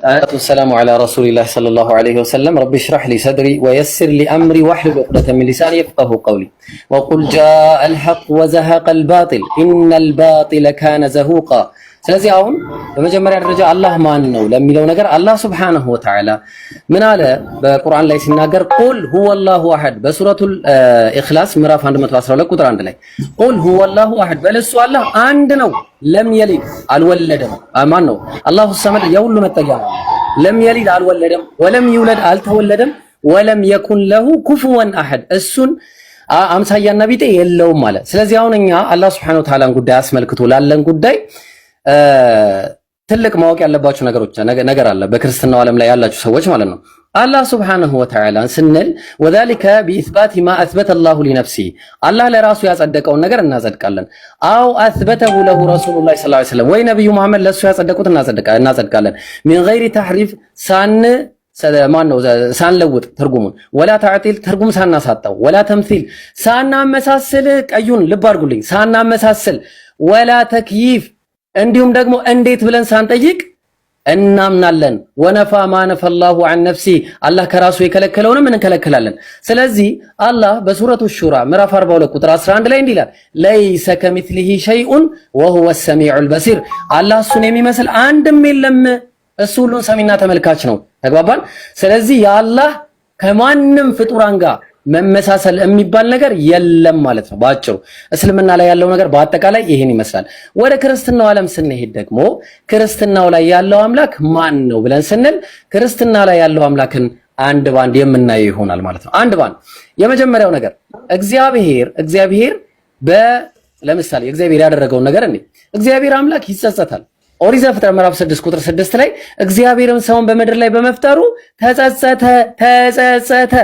والسلام على رسول الله صلى الله عليه وسلم رب اشرح لي صدري ويسر لي أمري واحلل عقدة من لساني يفقهوا قولي وقل جاء الحق وزهق الباطل إن الباطل كان زهوقا. ስለዚህ አሁን በመጀመሪያ ደረጃ አላህ ማን ነው ለሚለው ነገር አላህ Subhanahu Wa Ta'ala ምን አለ በቁርአን ላይ ሲናገር ቁል ሁወላሁ አሐድ በሱረቱል ኢኽላስ ምዕራፍ 112 ቁጥር 1 ላይ ቁል ሁወላሁ አሐድ በለሱ አላህ አንድ ነው ለም የሊድ አልወለደም ማን ነው አላሁ ሰመድ የሁሉ መጠጊያ ነው ለም የሊድ አልወለደም ወለም ይውለድ አልተወለደም ወለም የኩን ለሁ ኩፉወን አሐድ እሱን አምሳያና ቢጤ የለውም ማለት። ስለዚህ አሁን እኛ አላህ Subhanahu Wa Ta'ala ጉዳይ አስመልክቶ ላለን ጉዳይ ትልቅ ማወቅ ያለባችሁ ነገር አለ በክርስትናው ዓለም ላይ ያላችሁ ሰዎች ማለት ነው። አላህ Subhanahu Wa Ta'ala ስንል ወذلك بإثبات ما أثبت الله لنفسه አላህ ለራሱ ያጸደቀውን ነገር እናጸድቃለን። አው أثبته له رسول الله صلى الله عليه وسلم ወይ ነብዩ መሐመድ ለሱ ያጸደቁት እናጸድቃለን። من غير تحريف ሳንለውጥ ትርጉሙን ወላ ተዕጢል ትርጉም ሳናሳጣው ወላ ተምሲል ሳናመሳስል ቀዩን ልብ አድርጉልኝ ሳናመሳስል ወላ ተክይፍ እንዲሁም ደግሞ እንዴት ብለን ሳንጠይቅ እናምናለን። ወነፋ ማነፈ አላሁ ዐን ነፍሲ አላህ ከራሱ የከለከለውንም እንከለከላለን። ስለዚህ አላህ በሱረቱ ሹራ ምዕራፍ 42 ቁጥር 11 ላይ እንዲህ ይላል ለይሰ ከሚስሊሂ ሸይኡን ወሁወ ሰሚዑል በሲር አላህ እሱን የሚመስል አንድም የለም እሱ ሁሉን ሰሚና ተመልካች ነው። ተግባባን። ስለዚህ የአላህ ከማንም ፍጡራን ጋር መመሳሰል የሚባል ነገር የለም ማለት ነው ባጭሩ። እስልምና ላይ ያለው ነገር በአጠቃላይ ይሄን ይመስላል። ወደ ክርስትናው ዓለም ስንሄድ ደግሞ ክርስትናው ላይ ያለው አምላክ ማን ነው ብለን ስንል ክርስትና ላይ ያለው አምላክን አንድ ባንድ የምናየው ይሆናል ማለት ነው። አንድ ባንድ የመጀመሪያው ነገር እግዚአብሔር ለምሳሌ እግዚአብሔር ያደረገውን ነገር እግዚአብሔር አምላክ ይጸጸታል። ኦሪት ዘፍጥረት ምዕራፍ 6 ቁጥር 6 ላይ እግዚአብሔርም ሰውን በምድር ላይ በመፍጠሩ ተጸጸተ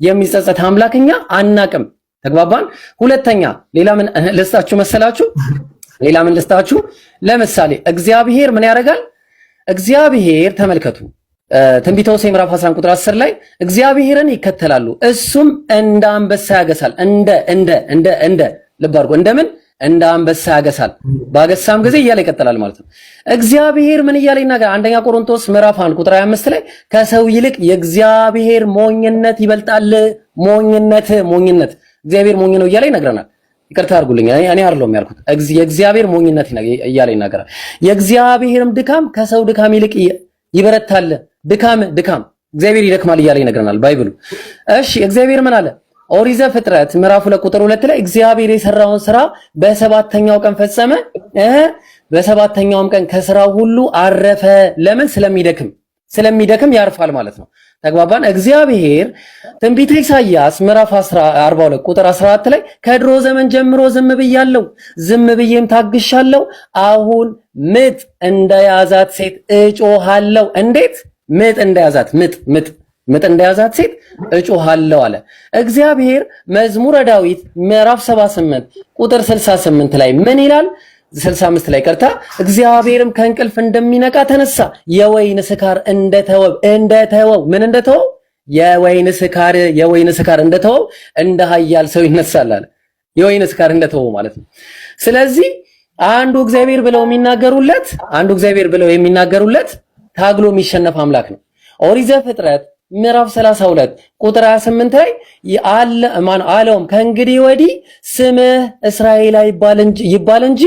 የሚጸጸት አምላክኛ አናቅም። ተግባባን። ሁለተኛ ሌላ ምን ልስጣችሁ? ለምሳሌ እግዚአብሔር ምን ያደርጋል? እግዚአብሔር ተመልከቱ ትንቢተ ሆሴዕ ምዕራፍ 11 ቁጥር 10 ላይ እግዚአብሔርን ይከተላሉ እሱም እንደ አንበሳ ያገሳል። እንደ ልብ አድርጎ እንደምን እንደ አንበሳ ያገሳል ባገሳም ጊዜ እያለ ይቀጥላል ማለት ነው። እግዚአብሔር ምን እያለ ይናገራል? አንደኛ ቆሮንቶስ ምዕራፍ 1 ቁጥር 25 ላይ ከሰው ይልቅ የእግዚአብሔር ሞኝነት ይበልጣል። ሞኝነት እግዚአብሔር ሞኝ ነው እያለ ይነግረናል። ይቅርታ አድርጉልኝ እኔ አይደለሁም ያልኩት የእግዚአብሔር ሞኝነት እያለ ይናገራል። የእግዚአብሔርም ድካም ከሰው ድካም ይልቅ ይበረታል። ድካም እግዚአብሔር ይደክማል እያለ ይነግረናል ባይብሉ። እሺ እግዚአብሔር ምን አለ? ኦሪት ዘፍጥረት ምዕራፍ 2 ቁጥር 2 ላይ እግዚአብሔር የሰራውን ስራ በሰባተኛው ቀን ፈጸመ። በሰባተኛውም ቀን ከስራው ሁሉ አረፈ። ለምን? ስለሚደክም ያርፋል ማለት ነው። ተግባባን። እግዚአብሔር ትንቢተ ኢሳይያስ ምዕራፍ 42 ቁጥር 14 ላይ ከድሮ ዘመን ጀምሮ ዝም ብዬም ታግሻለሁ፣ አሁን ምጥ እንደያዛት ሴት እጮሃለሁ። እንዴት? ምጥ እንደያዛት ሴት እጮሃለሁ አለ እግዚአብሔር። መዝሙረ ዳዊት ምዕራፍ 78 ቁጥር 68 ላይ ምን ይላል? 65 ላይ ቀርታ እግዚአብሔርም ከእንቅልፍ እንደሚነቃ ተነሳ፣ የወይን ስካር እንደተወው ምን እንደተወው? የወይን ስካር እንደተወው እንደ ኃያል ሰው ይነሳል አለ። የወይን ስካር እንደተወው ማለት ነው። ስለዚህ አንዱ እግዚአብሔር ብለው የሚናገሩለት ታግሎ የሚሸነፍ አምላክ ነው። ኦሪት ዘፍጥረት ምዕራፍ 32 ቁጥር 28 ላይ አለውም ከእንግዲህ ወዲህ ስምህ እስራኤል ይባል እንጂ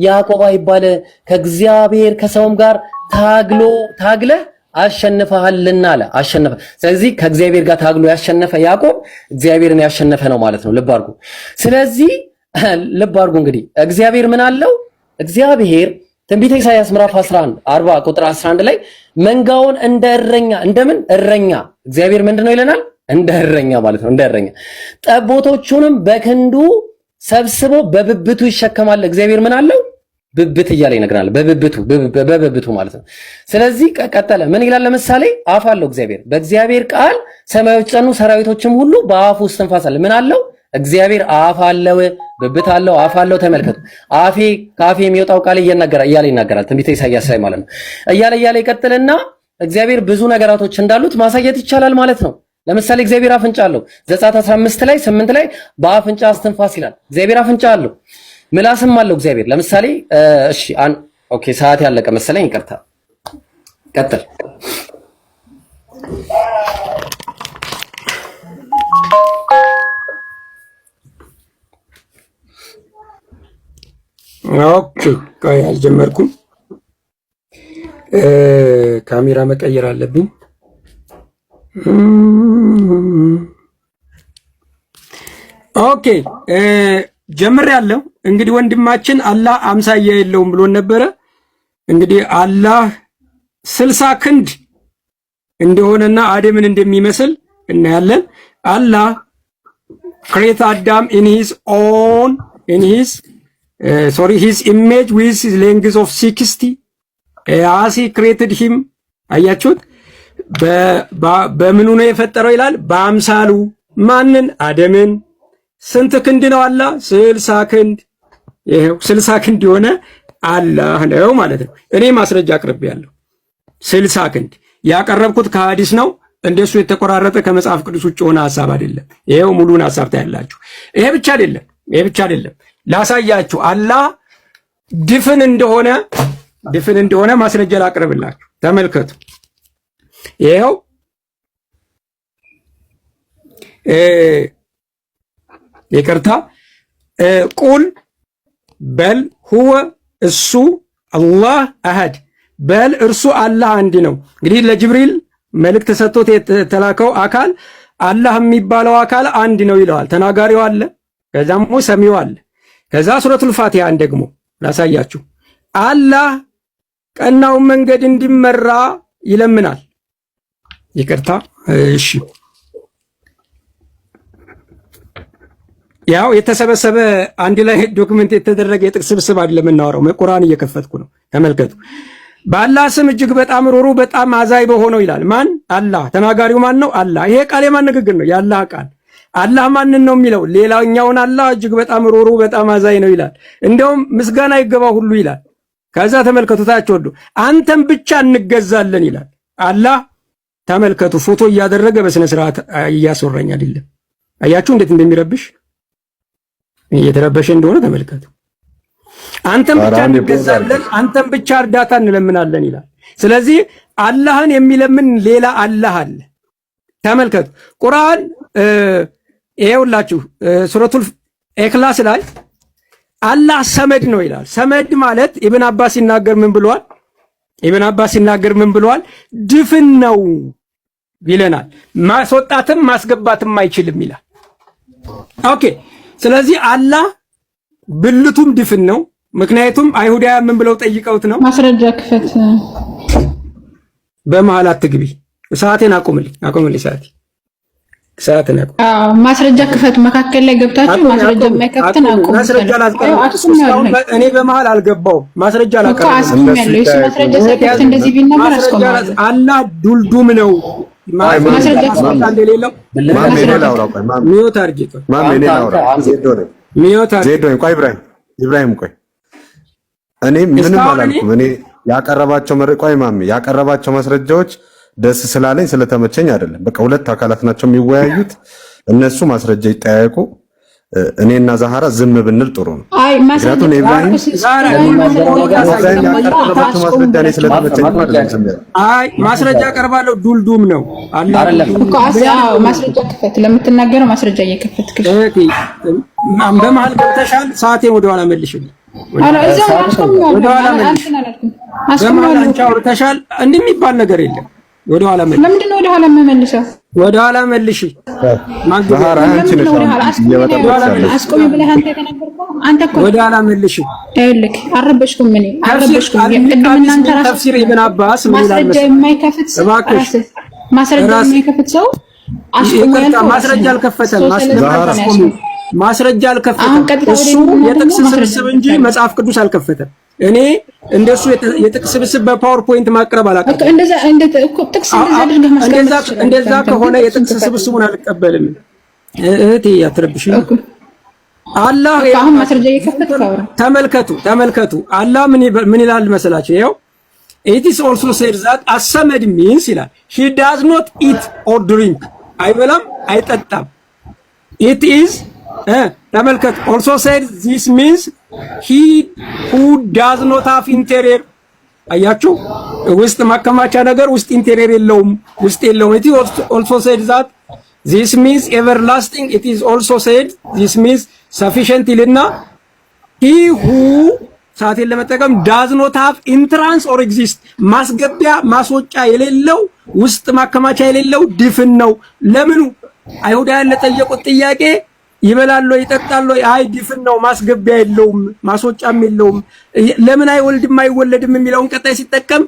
ያዕቆብ አይባል፣ ከእግዚአብሔር ከሰውም ጋር ታግለህ አሸንፈሃልና አለ። ስለዚህ ከእግዚአብሔር ጋር ታግሎ ያሸነፈ ያዕቆብ እግዚአብሔርን ያሸነፈ ነው ማለት ነው። ልብ አድርጉ። ስለዚህ ልብ አድርጉ እንግዲህ እግዚአብሔር ምን አለው? እግዚአብሔር ትንቢተ ኢሳይያስ ምዕራፍ 40 ቁጥር 11 ላይ መንጋውን እንደ እረኛ እግዚአብሔር ምንድነው ይለናል? እንደ እረኛ ማለት ነው። እንደ እረኛ ጠቦቶቹንም በክንዱ ሰብስቦ በብብቱ ይሸከማል። እግዚአብሔር ምን አለው? ብብት እያለ ይነግራል። በብብቱ ማለት ነው። ስለዚህ ቀጠለ ምን ይላል? ለምሳሌ አፍ አለው እግዚአብሔር። በእግዚአብሔር ቃል ሰማዮች ጸኑ፣ ሰራዊቶችም ሁሉ በአፉ እስትንፋስ አለ። ምን አለው? እግዚአብሔር አፍ አለው፣ ብብት አለው፣ አፍ አለው። ተመልከቱ። ከአፌ የሚወጣው ቃል እያለ ይናገራል ትንቢተ ኢሳይያስ ላይ ማለት ነው። እያለ ይቀጥልና እግዚአብሔር ብዙ ነገራቶች እንዳሉት ማሳየት ይቻላል ማለት ነው። ለምሳሌ እግዚአብሔር አፍንጫ አለው። ዘጸአት 15 ላይ 8 ላይ በአፍንጫ እስትንፋስ ይላል። እግዚአብሔር አፍንጫ አለው፣ ምላስም አለው እግዚአብሔር። ለምሳሌ ኦኬ ሰዓት ያለቀ መሰለኝ፣ ይቅርታ ቀጥል። ኦኬ ቆይ አልጀመርኩም። ካሜራ መቀየር አለብኝ። ኦኬ ጀምሬያለሁ። እንግዲህ ወንድማችን አላህ አምሳያ የለውም ብሎን ነበረ። እንግዲህ አላህ 60 ክንድ እንደሆነና አደምን እንደሚመስል እናያለን። አላህ create Adam in his own his image with his length of 60 as he created him። አያችሁት? በምኑ ነው የፈጠረው ይላል። በአምሳሉ ማንን? አደምን። ስንት ክንድ ነው አላህ? 60 ክንድ። ይሄው 60 ክንድ የሆነ አላህ ነው ማለት ነው። እኔ ማስረጃ አቅርቤያለሁ። 60 ክንድ ያቀረብኩት ከሐዲስ ነው። እንደሱ የተቆራረጠ ከመጽሐፍ ቅዱስ ውጭ የሆነ ሐሳብ አይደለም። ይሄው ሙሉን ሐሳብ ታያላችሁ። ይሄ ብቻ አይደለም ላሳያችሁ አላህ ድፍን እንደሆነ ማስረጃ ላቅርብላችሁ። ተመልከቱ። ይሄው ይቅርታ ቁል በል ሁወ እሱ አላህ አሐድ በል እርሱ አላህ አንድ ነው። እንግዲህ ለጅብሪል መልእክት ተሰጥቶት የተላከው አካል አላህ የሚባለው አካል አንድ ነው ይለዋል። ተናጋሪው አለ፣ ከዛም ሰሚው አለ። ከዛ ሱረቱል ፋቲሃን ደግሞ ላሳያችሁ። አላህ ቀናውን መንገድ እንዲመራ ይለምናል። ይቅርታ እሺ፣ ያው የተሰበሰበ አንድ ላይ ዶክመንት የተደረገ የጥቅስ ስብስብ አይደለም የምናወራው። ቁርአን እየከፈትኩ ነው። ተመልከቱ። በአላህ ስም እጅግ በጣም ሩሩ በጣም አዛኝ በሆነው ይላል። ማን? አላህ። ተናጋሪው ማን ነው? አላህ። ይሄ ቃል የማን ንግግር ነው? የአላህ ቃል። አላህ ማንን ነው የሚለው? ሌላኛውን አላህ እጅግ በጣም ሩሩ በጣም አዛኝ ነው ይላል። እንደውም ምስጋና ይገባ ሁሉ ይላል። ከዛ ተመልከቱ ታች ወዱ አንተም ብቻ እንገዛለን ይላል አላህ። ተመልከቱ። ፎቶ እያደረገ በስነ ስርዓት እያስወራኝ አይደለም። አያችሁ እንዴት እንደሚረብሽ እየተረበሸ እንደሆነ ተመልከቱ። አንተም ብቻ እንገዛለን፣ አንተም ብቻ እርዳታ እንለምናለን ይላል። ስለዚህ አላህን የሚለምን ሌላ አላህ አለ። ተመልከቱ። ቁርአን ይኸውላችሁ ሱረቱል ኢኽላስ ላይ አላህ ሰመድ ነው ይላል። ሰመድ ማለት ኢብን አባስ ሲናገር ምን ብለዋል? ድፍን ነው ይለናል። ማስወጣትም ማስገባትም አይችልም ይላል። ኦኬ። ስለዚህ አላህ ብልቱም ድፍን ነው። ምክንያቱም አይሁዳውያን ምን ብለው ጠይቀውት ነው? ማስረጃ ክፈት። በመሃል አትግቢ። ሰዓቴን አቁምልኝ ሰዓቴን አቁም። ማስረጃ ክፈት። መካከል ላይ ገብታችሁ ማስረጃ የማይከፍትን አቁም። ማስረጃ እኔ በመሃል አልገባውም። ማስረጃ አስቁም ያለው እሱ ማስረጃ ሳይከፍት እንደዚህ ቢናገር አስቆማለሁ። አላህ ዱልዱም ነው። ማስረጃ እንደሌለው ሚዮት አድርጌ ቆይ ኢብራሂም ቆይ እኔ ምንም አላልኩም። እኔ ያቀረባቸው ማስረጃዎች ደስ ስላለኝ ስለተመቸኝ አይደለም። በቃ ሁለት አካላት ናቸው የሚወያዩት፣ እነሱ ማስረጃ ይጠያየቁ። እኔና ዛሃራ ዝም ብንል ጥሩ ነው። ምክንያቱም ኢብራሂም ማስረጃ አቀርባለሁ። ዱልዱም ነው ማስረጃ ክፈት። ለምትናገረው ማስረጃ እየከፈትክ በመሀል ገብተሻል። ሰዓቴን ወደኋላ መልሽልኝ። በመሀል አንቺ አውርተሻል። እንደሚባል ነገር የለም። ወደኋላ መልሽ። ለምንድን ነው ወደኋላ የምመልሰው? ወደኋላ መልሽ። ወደኋላ መልሽ። ይኸውልህ አልረበሽኩም። ተፍሲር ኢብን አባስ ማስረጃ የማይከፍት ሰው ማስረጃ አልከፈተም። ማስረጃ አልከፈተም። እሱ የጥቅስ ስብስብ እንጂ መጽሐፍ ቅዱስ አልከፈተም። እኔ እንደሱ የጥቅስ ስብስብ በፓወርፖይንት ማቅረብ አላውቅም። እንደዛ ከሆነ የጥቅስ ስብስቡን አልቀበልም። እህቴ አትረብሽ። አላህ ተመልከቱ። አላህ ምን ይላል መሰላችሁ? ይኸው it is also said that as-samad means ይላል he does not eat or drink አይበላም አይጠጣም። it is ተመልከቱ also said this means he who does not have interior አያችሁ፣ ውስጥ ማከማቻ ነገር ውስጥ ኢንቴሪየር የለውም፣ ውስጥ የለውም። it also said that this means everlasting it is also said this means sufficient ይልና he who ሰዓቴን ለመጠቀም ዳዝ ኖት ሃቭ ኢንትራንስ ኦር ኤግዚስት ማስገቢያ ማስወጫ የሌለው ውስጥ ማከማቻ የሌለው ድፍን ነው። ለምኑ አይሁዳውያን ለጠየቁት ጥያቄ ይበላል ይጠጣል አይ ድፍን ነው ማስገቢያ የለውም ማስወጫም የለውም። ለምን አይወልድም አይወለድም የሚለውን ቀጣይ ሲጠቀም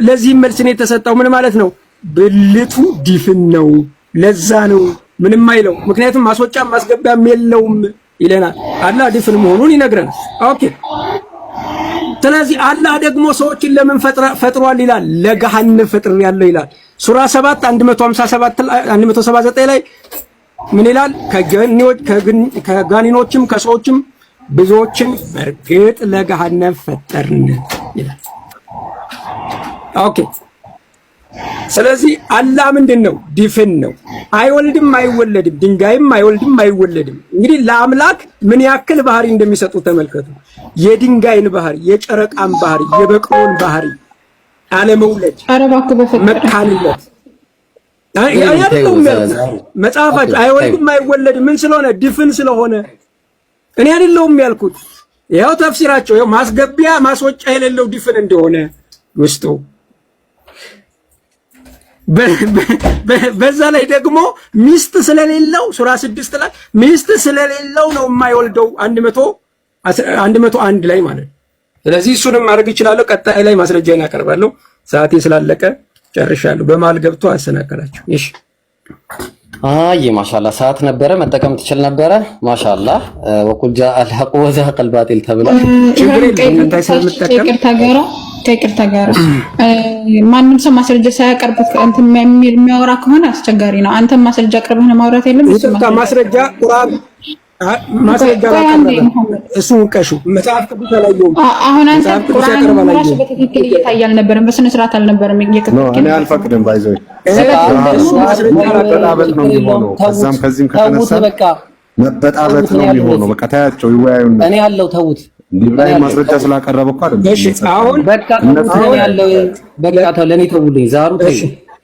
ለዚህ መልስ ነው የተሰጠው። ምን ማለት ነው? ብልቱ ድፍን ነው ለዛ ነው ምንም አይለው። ምክንያቱም ማስወጫም ማስገቢያም የለውም ይለናል። አላህ ድፍን መሆኑን ይነግረናል። ኦኬ ስለዚህ አላህ ደግሞ ሰዎችን ለምን ፈጥሯል ይላል። ለገሃነም ፈጥር ያለው ይላል። ሱራ 7 157 179 ላይ ምን ይላል? ከጋኒኖችም ከሰዎችም ብዙዎችን በርግጥ ለገሃነም ፈጠርን ይላል። ኦኬ ስለዚህ አላህ ምንድነው? ድፍን ነው። አይወልድም አይወለድም፣ ድንጋይም አይወልድም አይወለድም። እንግዲህ ለአምላክ ምን ያክል ባህሪ እንደሚሰጡ ተመልከቱ። የድንጋይን ባህሪ፣ የጨረቃን ባህሪ፣ የበቅሎን ባህሪ፣ አለመውለድ፣ መካንነት መጽሐፋች አይወልድም አይወለድም ምን ስለሆነ? ድፍን ስለሆነ። እኔ አይደለሁም ያልኩት፣ ያው ተፍሲራቸው ያው ማስገቢያ ማስወጫ የሌለው ድፍን እንደሆነ ውስጡ በዛ ላይ ደግሞ ሚስት ስለሌለው ሱራ 6 ላይ ሚስት ስለሌለው ነው የማይወልደው 101 ላይ ማለት ነው። ስለዚህ እሱንም ማድረግ ይችላል። ቀጣይ ላይ ማስረጃዬን አቀርባለሁ። ሰዓቴ ስላለቀ ጨርሻለሁ። በማል ገብቶ አሰናከላችሁ። እሺ አይ ማሻአላህ ሰዓት ነበረ መጠቀም ትችል ነበረ። ማሻአላህ ወቁል ጃአል ሐቅ ወዘሐቀል ባጢል ተብሏል። ችግር የለም እንታይ ስለምትጠቀም ከይቅርታ ጋር ማንም ሰው ማስረጃ ሳያቀርብ እንትን የሚያወራ ከሆነ አስቸጋሪ ነው። አንተም ማስረጃ አቅርበህ ማውራት የለም። ማስረጃ ቁርአን ማስረጃ እሱን ቀሹ መጽሐፍ ቅዱስ አላየሁም። አሁን አንተ ቁርአን ራሱ በትክክል እየታየ አልነበረም፣ በስነ ስርዓት አልነበረም እየከፈተልክ። እኔ አልፈቅድም ባይዘው መበጣበጥ ነው የሚሆነው። ከዛም ከዚህም ከተነሳ መበጣበጥ ነው የሚሆነው። በቃ ታያቸው ይወያዩና እኔ ያለው ተውት ኢብራሂም ማስረጃ ስላቀረበ እኮ አይደል? እሺ አሁን በቃ ነው ያለው። በቃ ለኔ ተውልኝ። ዛሩ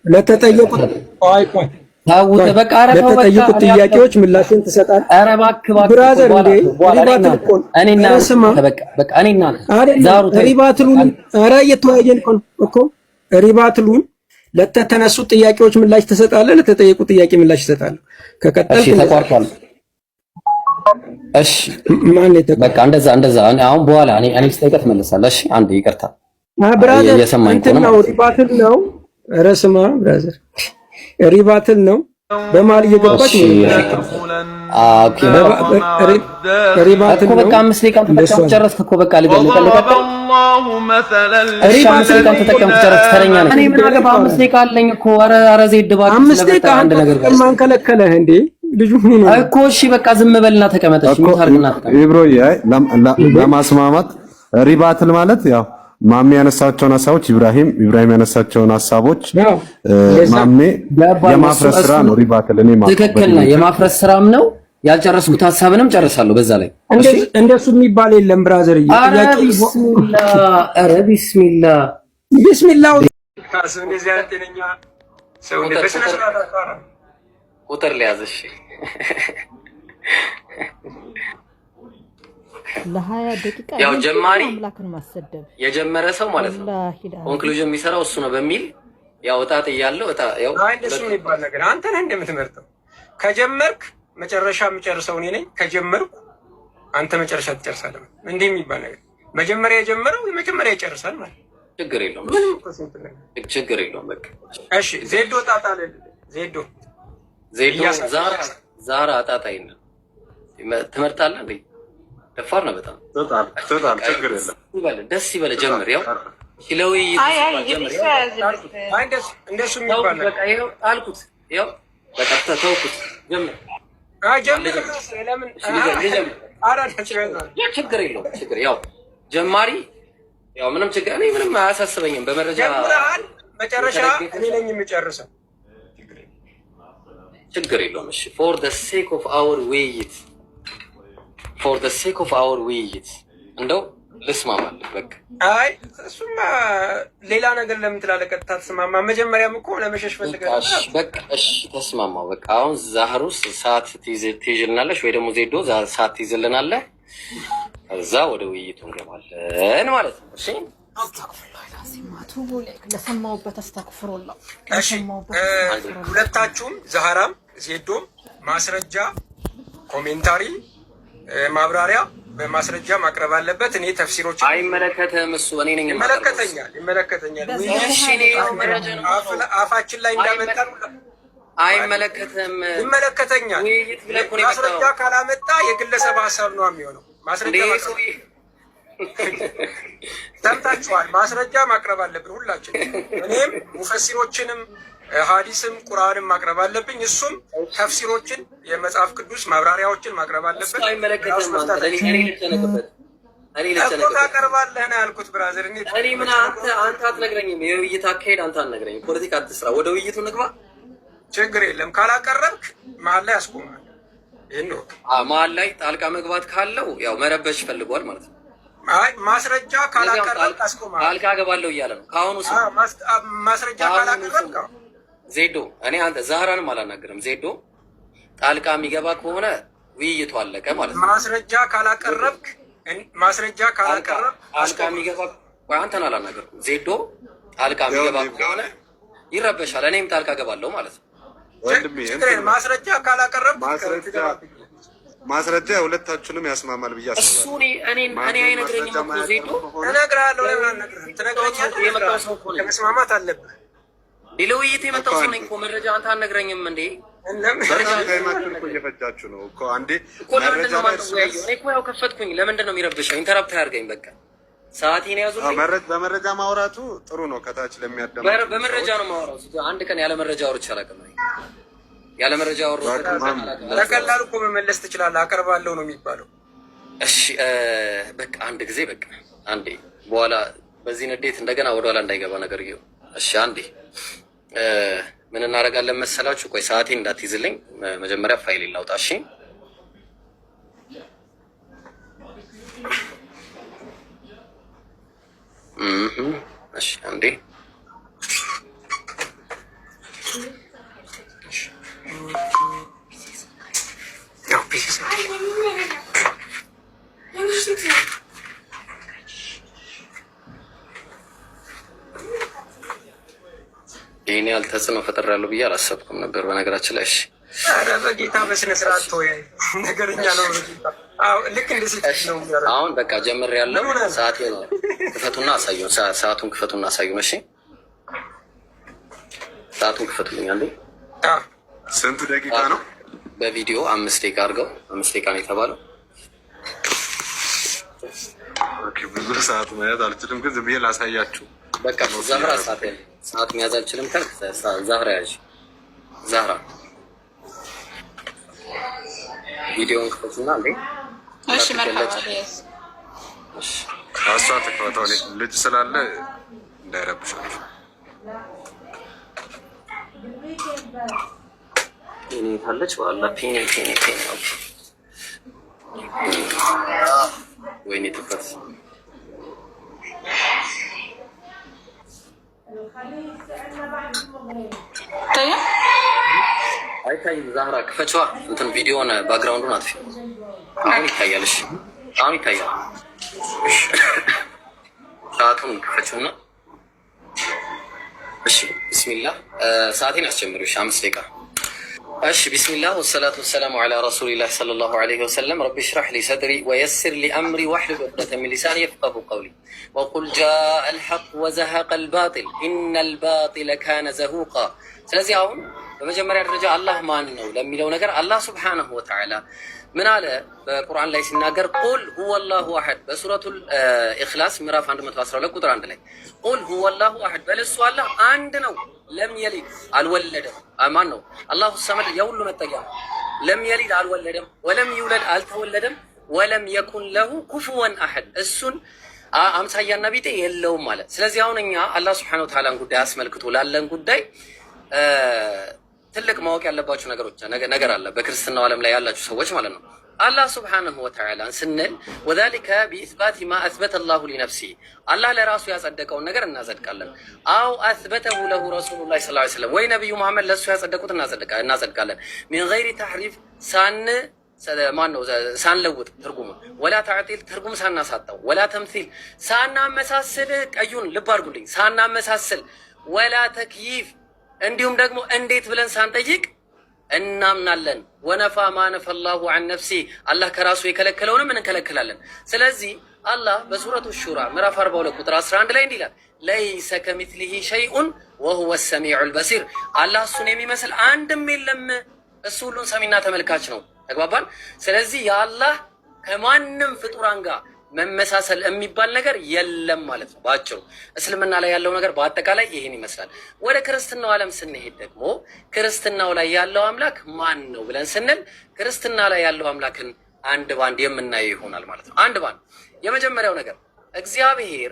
ለተጠየቁት ታውት በቃ አረፈው በቃ ለተጠየቁት ጥያቄዎች ምላሽን ትሰጣለህ። ኧረ እባክህ ብራዘር እንዴ እኔና በቃ እኔና ዛሩ ሪባትሉን ኧረ እየተወያየን እኮ ሪባትሉን ለተነሱት ጥያቄዎች ምላሽ ትሰጣለህ። ለተጠየቁት ጥያቄ ምላሽ ትሰጣለህ። ከቀጠልክ ተቋርጧል። እሺ በቃ እንደዛ አሁን በኋላ እኔ ስጠይቀት መልሳለሁ። እሺ አንዴ ይቅርታ ብራዘር እንትን ነው ሪባትል ነው። ኧረ ስማ ብራዘር ሪባትል ነው። በማል እየገባች ነው። ኦኬ ሪባትል በቃ 5 ደቂቃ ተጠቀምኩ ጨረስክ እኮ በቃ ልቀጥል። አላሁ መሰለን ሪባትል ተጠቀምኩ ጨረስክ። ተረኛ ነህ። እኔ ምን አገባ 5 ደቂቃ አለኝ እኮ። ኧረ ዘይድ ባክ 5 ደቂቃ አንድ ነገር ማን ከለከለህ እንዴ? ልጁ ምን ነው እኮ። እሺ በቃ ዝም በልና ተቀመጠሽ። ምን ታርግና ተቀመጥ ኢብሮዬ። ለማስማማት ሪባትል ማለት ያው ማሜ ያነሳቸውን ሐሳቦች ኢብራሂም ያነሳቸውን ሐሳቦች ማሜ የማፍረስ ስራ ነው ሪባትል። እኔ ማለት ትክክል ነው፣ የማፍረስ ስራም ነው። ያልጨረስኩት ሐሳብንም ጨርሳለሁ በዛ ላይ። እንደሱ የሚባል የለም ብራዘር። ኧረ ቢስሚላህ እንደዚህ አይነት ጤነኛ ሰው እንደ በስነ ስርዓት አካራ ቁጥር ሊያዝሽ ለ20 ደቂቃ ያው ጀማሪ አምላክን ማሰደብ የጀመረ ሰው ማለት ነው። ኮንክሉዥን የሚሰራው እሱ ነው በሚል ያው እጣጥ እያለው ያው እንደሱ የሚባል ነገር አንተ ነህ እንደምትመርጠው። ከጀመርክ መጨረሻ የምጨርሰው እኔ ነኝ። ከጀመርኩ አንተ መጨረሻ ትጨርሳለህ። እንዲህ የሚባል ነገር መጀመሪያ የጀመረው የመጀመሪያ ይጨርሳል ማለት ችግር የለውም። ችግር የለውም። በቃ እሺ ዜዶ ጣጣለ ዜዶ ዛራ አጣጣይ ነው ትመርጣለህ እንዴ? ደፋር ነው በጣም ተጣጣ ችግር የለም። ደስ ይበለ ጀምር። ያው ኪሎዊ እንደሱ የሚባል በቃ ይኸው አልኩት። ያው በቃ ተውኩት። ጀምር ችግር የለውም። ችግር ያው ጀማሪ ያው ምንም ችግር እኔ ምንም አያሳስበኝም። በመረጃ መጨረሻ እኔ ነኝ የምጨርሰው። ችግር የለውም። እሺ for the sake of our ውይይት እንደው ልስማማለህ። በቃ አይ እሱማ ሌላ ነገር ለምን ትላለህ? ቀጥታ ተስማማ። መጀመሪያም እኮ ለመሸሽ ፈልገህ በቃ እሺ ተስማማው። በቃ አሁን ዛህሩስ ሰዓት ትይዝልናለሽ ወይ ደግሞ ዜዶ ሰዓት ትይዝልናለህ። ከዛ ወደ ውይይቱ እንገባለን ማለት ነው። እሺ ለሰማሁበት አስተግፍሩላህ። እሺ ሁለታችሁም ዛህራም ዜዶም ማስረጃ ኮሜንታሪ ማብራሪያ በማስረጃ ማቅረብ አለበት። እኔ ተፍሲሮች አይመለከተም። እሱ እኔ ነኝ ይመለከተኛል። አፋችን ላይ እንዳመጣን አይመለከተም። ይመለከተኛል። ማስረጃ ካላመጣ የግለሰብ ሀሳብ ነው የሚሆነው። ማስረጃ ሰምታችኋል። ማስረጃ ማቅረብ አለብን ሁላችን። እኔም ሙፈሲሮችንም ሐዲስም ቁርአንም ማቅረብ አለብኝ። እሱም ተፍሲሮችን የመጽሐፍ ቅዱስ ማብራሪያዎችን ማቅረብ አለበት። እኮ ታቀርባለህ ነው ያልኩት ብራዘር። እኔ ምን አንተ አትነግረኝም? የውይይት አካሄድ አንተ አትነግረኝም። ፖለቲካ አትስራ። ወደ ውይይቱ ንግባ። ችግር የለም። ካላቀረብክ መሀል ላይ ያስቆማል። ይሄን ነው መሀል ላይ ጣልቃ መግባት ካለው ያው መረበሽ ፈልጓል ማለት ነው። አይ ማስረጃ ካላቀረብክ ያስቆማል። ጣልቃ ገባለሁ እያለ ነው ካሁኑ። ማስረጃ ካላቀረብክ ዜዶ እኔ አንተ ዛህራንም አላናገርም። ዜዶ ጣልቃ የሚገባ ከሆነ ውይይቱ አለቀ ማለት ነው። ማስረጃ ካላቀረብክ ጣልቃ የሚገባ አንተን አላናገርኩም። ዜዶ ጣልቃ የሚገባ ከሆነ ይረበሻል። እኔም ጣልቃ ገባለሁ ማለት ነው። ማስረጃ ካላቀረብክ ማስረጃ ሁለታችሁንም ያስማማል ብዬ አስባለሁ። እሱ እኔ አይነግረኝም እኮ ዜዶ። እነግርሃለሁ። ለምን አልነግርህም? ትነግረኛለህ። የመጣው ሰው እኮ ነኝ። መስማማት አለብህ። ለውይይት የመጣው ሰው ነኝ እኮ። መረጃ አንተ አልነግረኝም እንዴ? ታይማችሁን እኮ እየፈጃችሁ ነው እኮ። አንዴ መረጃ እኔ እኮ ያው ከፈትኩኝ። ለምንድን ነው የሚረብሸው? ኢንተራፕት አያርገኝ። በቃ ሰዓቴን ያዙልኝ። በመረጃ ማውራቱ ጥሩ ነው። ከታች ለሚያዳምጡ በመረጃ ነው ማውራው። አንድ ቀን ያለ መረጃ አውርቼ አላውቅም። ያለ መረጃ አወራሁ። በቀላሉ እኮ መመለስ ትችላለህ። አቀርባለሁ ነው የሚባለው። እሺ በቃ አንድ ጊዜ በቃ አንዴ፣ በኋላ በዚህ ንዴት እንደገና ወደኋላ እንዳይገባ ነገር ይኸው። እሺ አንዴ ምን እናደርጋለን መሰላችሁ? ቆይ ሰዓቴን እንዳትይዝልኝ መጀመሪያ ፋይል ላውጣ። እሺ እሺ አንዴ ይሄን ያህል ተጽዕኖ ፈጥሬያለሁ ብዬ አላሰብኩም ነበር በነገራችን ላይ። እሺ ኧረ በጌታ በስነ ስርዓት ተወያይ። ነገረኛ ነው። አዎ ልክ እንደዚህ ነው የሚያደርገው። አሁን በቃ ጀምሬያለሁ። ሰዓቴ ነው። ክፈቱና አሳዩን። ሰዓቱን ክፈቱና አሳዩን። እሺ ሰዓቱን ክፈቱልኝ አንዴ። ስንት ደቂቃ ነው? በቪዲዮ 5 ደቂቃ አድርገው። 5 ደቂቃ ነው የተባለው። ኦኬ ብዙ ሰዓት መያዝ አልችልም፣ ግን ዝም ብዬ ላሳያችሁ። በቃ ዛህራ ሰዓት መያዝ አልችልም ካልክ ዛህራ ያዥ። ዛህራ ቪዲዮውን ክፈቱና አንዴ። እሺ መርሐባ። እሺ አሷ ተከታተለ። ልጅ ስላለ እንዳይረብሻችሁ። ፒኒ ካለች ዋላ ፒኒ ወይኔ ትፈት አይታይም። ዛህራ ክፈችዋ። እንትን ቪዲዮን ባክግራውንዱን አጥፊ። አሁን ይታያል። እሺ አሁን ይታያል። ሰዓቱን ክፈችውና እሺ ቢስሚላህ ሰዓቴን አስጀምሪው። እሺ 5 ደቂቃ። እሺ ቢስሚላህ ወሰላቱ ወሰላሙ ዐላ ረሱሊላህ ሰለላሁ ዐለይሂ ወሰለም ረቢ ሽራህ ሊ ሰድሪ ወየስር ሊ አምሪ ወሕሉል ዑቅደተ ሚን ሊሳኒ የፍቀሁ ቀውሊ ወቁል ጃአል ሐቅ ወዘሀቀል ባጢል ኢነል ባጢለ ካነ ዘሁቃ። ስለዚህ አሁን በመጀመሪያ ደረጃ አላህ ማን ነው ለሚለው ነገር አላህ ሱብሓነሁ ወተዓላ ምን አለ በቁርአን ላይ ሲናገር ቁል ሁወላሁ አሐድ በሱረቱል ኢኽላስ ምዕራፍ 112 ቁጥር 1 ላይ ቁል ሁወላሁ አሐድ በልሱ አላህ አንድ ነው። ለም የሊድ አልወለደም። ማን ነው? አላሁ ሰመድ የሁሉ መጠጊያ ነው። ለም የሊድ አልወለደም፣ ወለም ይውለድ አልተወለደም፣ ወለም የኩን ለሁ ኩፉወን አሐድ እሱን አምሳያና ቢጤ የለውም ማለት። ስለዚህ አሁን እኛ አላህ ሱብሓነሁ ወተዓላን ጉዳይ አስመልክቶ ላለን ጉዳይ ትልቅ ማወቅ ያለባችሁ ነገር አለ። በክርስትናው ዓለም ላይ ያላችሁ ሰዎች ማለት ነው። አላህ ሱብሓነሁ ወተዓላ ስንል ወዛሊከ ቢኢስባቲ ማ አስበተ አላሁ ሊነፍሲ አላህ ለራሱ ያጸደቀውን ነገር እናጸድቃለን። አው አስበተሁ ለሁ ረሱሉላህ ሰለላሁ ዐለይሂ ወሰለም ወይ ነብዩ መሐመድ ለሱ ያጸደቁት እናጸድቃለን። ሚን ገይሪ ተሕሪፍ ማን ነው ሳንለውጥ ትርጉሙ ወላ ተዕጢል ትርጉም ሳናሳጣው ወላ ተምሲል ሳናመሳስል ቀዩን ልብ አድርጉልኝ ሳናመሳስል ወላ ተክይፍ እንዲሁም ደግሞ እንዴት ብለን ሳንጠይቅ እናምናለን። ወነፋ ማነፈ አላሁ ዐን ነፍሲ አላህ ከራሱ የከለከለውንም እንከለክላለን። ስለዚህ አላህ በሱረቱ ሹራ ምዕራፍ 42 ቁጥር 11 ላይ እንዲህ ይላል ለይሰ ከሚስሊሂ ሸይኡን ወሁወ ሰሚዑል በሲር አላህ እሱን የሚመስል አንድም የለም እሱ ሁሉን ሰሚና ተመልካች ነው። ተግባባን። ስለዚህ የአላህ ከማንም ፍጡራን ጋር መመሳሰል የሚባል ነገር የለም ማለት ነው ባጭሩ። እስልምና ላይ ያለው ነገር በአጠቃላይ ይሄን ይመስላል። ወደ ክርስትናው ዓለም ስንሄድ ደግሞ ክርስትናው ላይ ያለው አምላክ ማን ነው ብለን ስንል ክርስትና ላይ ያለው አምላክን አንድ ባንድ የምናየው ይሆናል ማለት ነው። አንድ ባንድ የመጀመሪያው ነገር እግዚአብሔር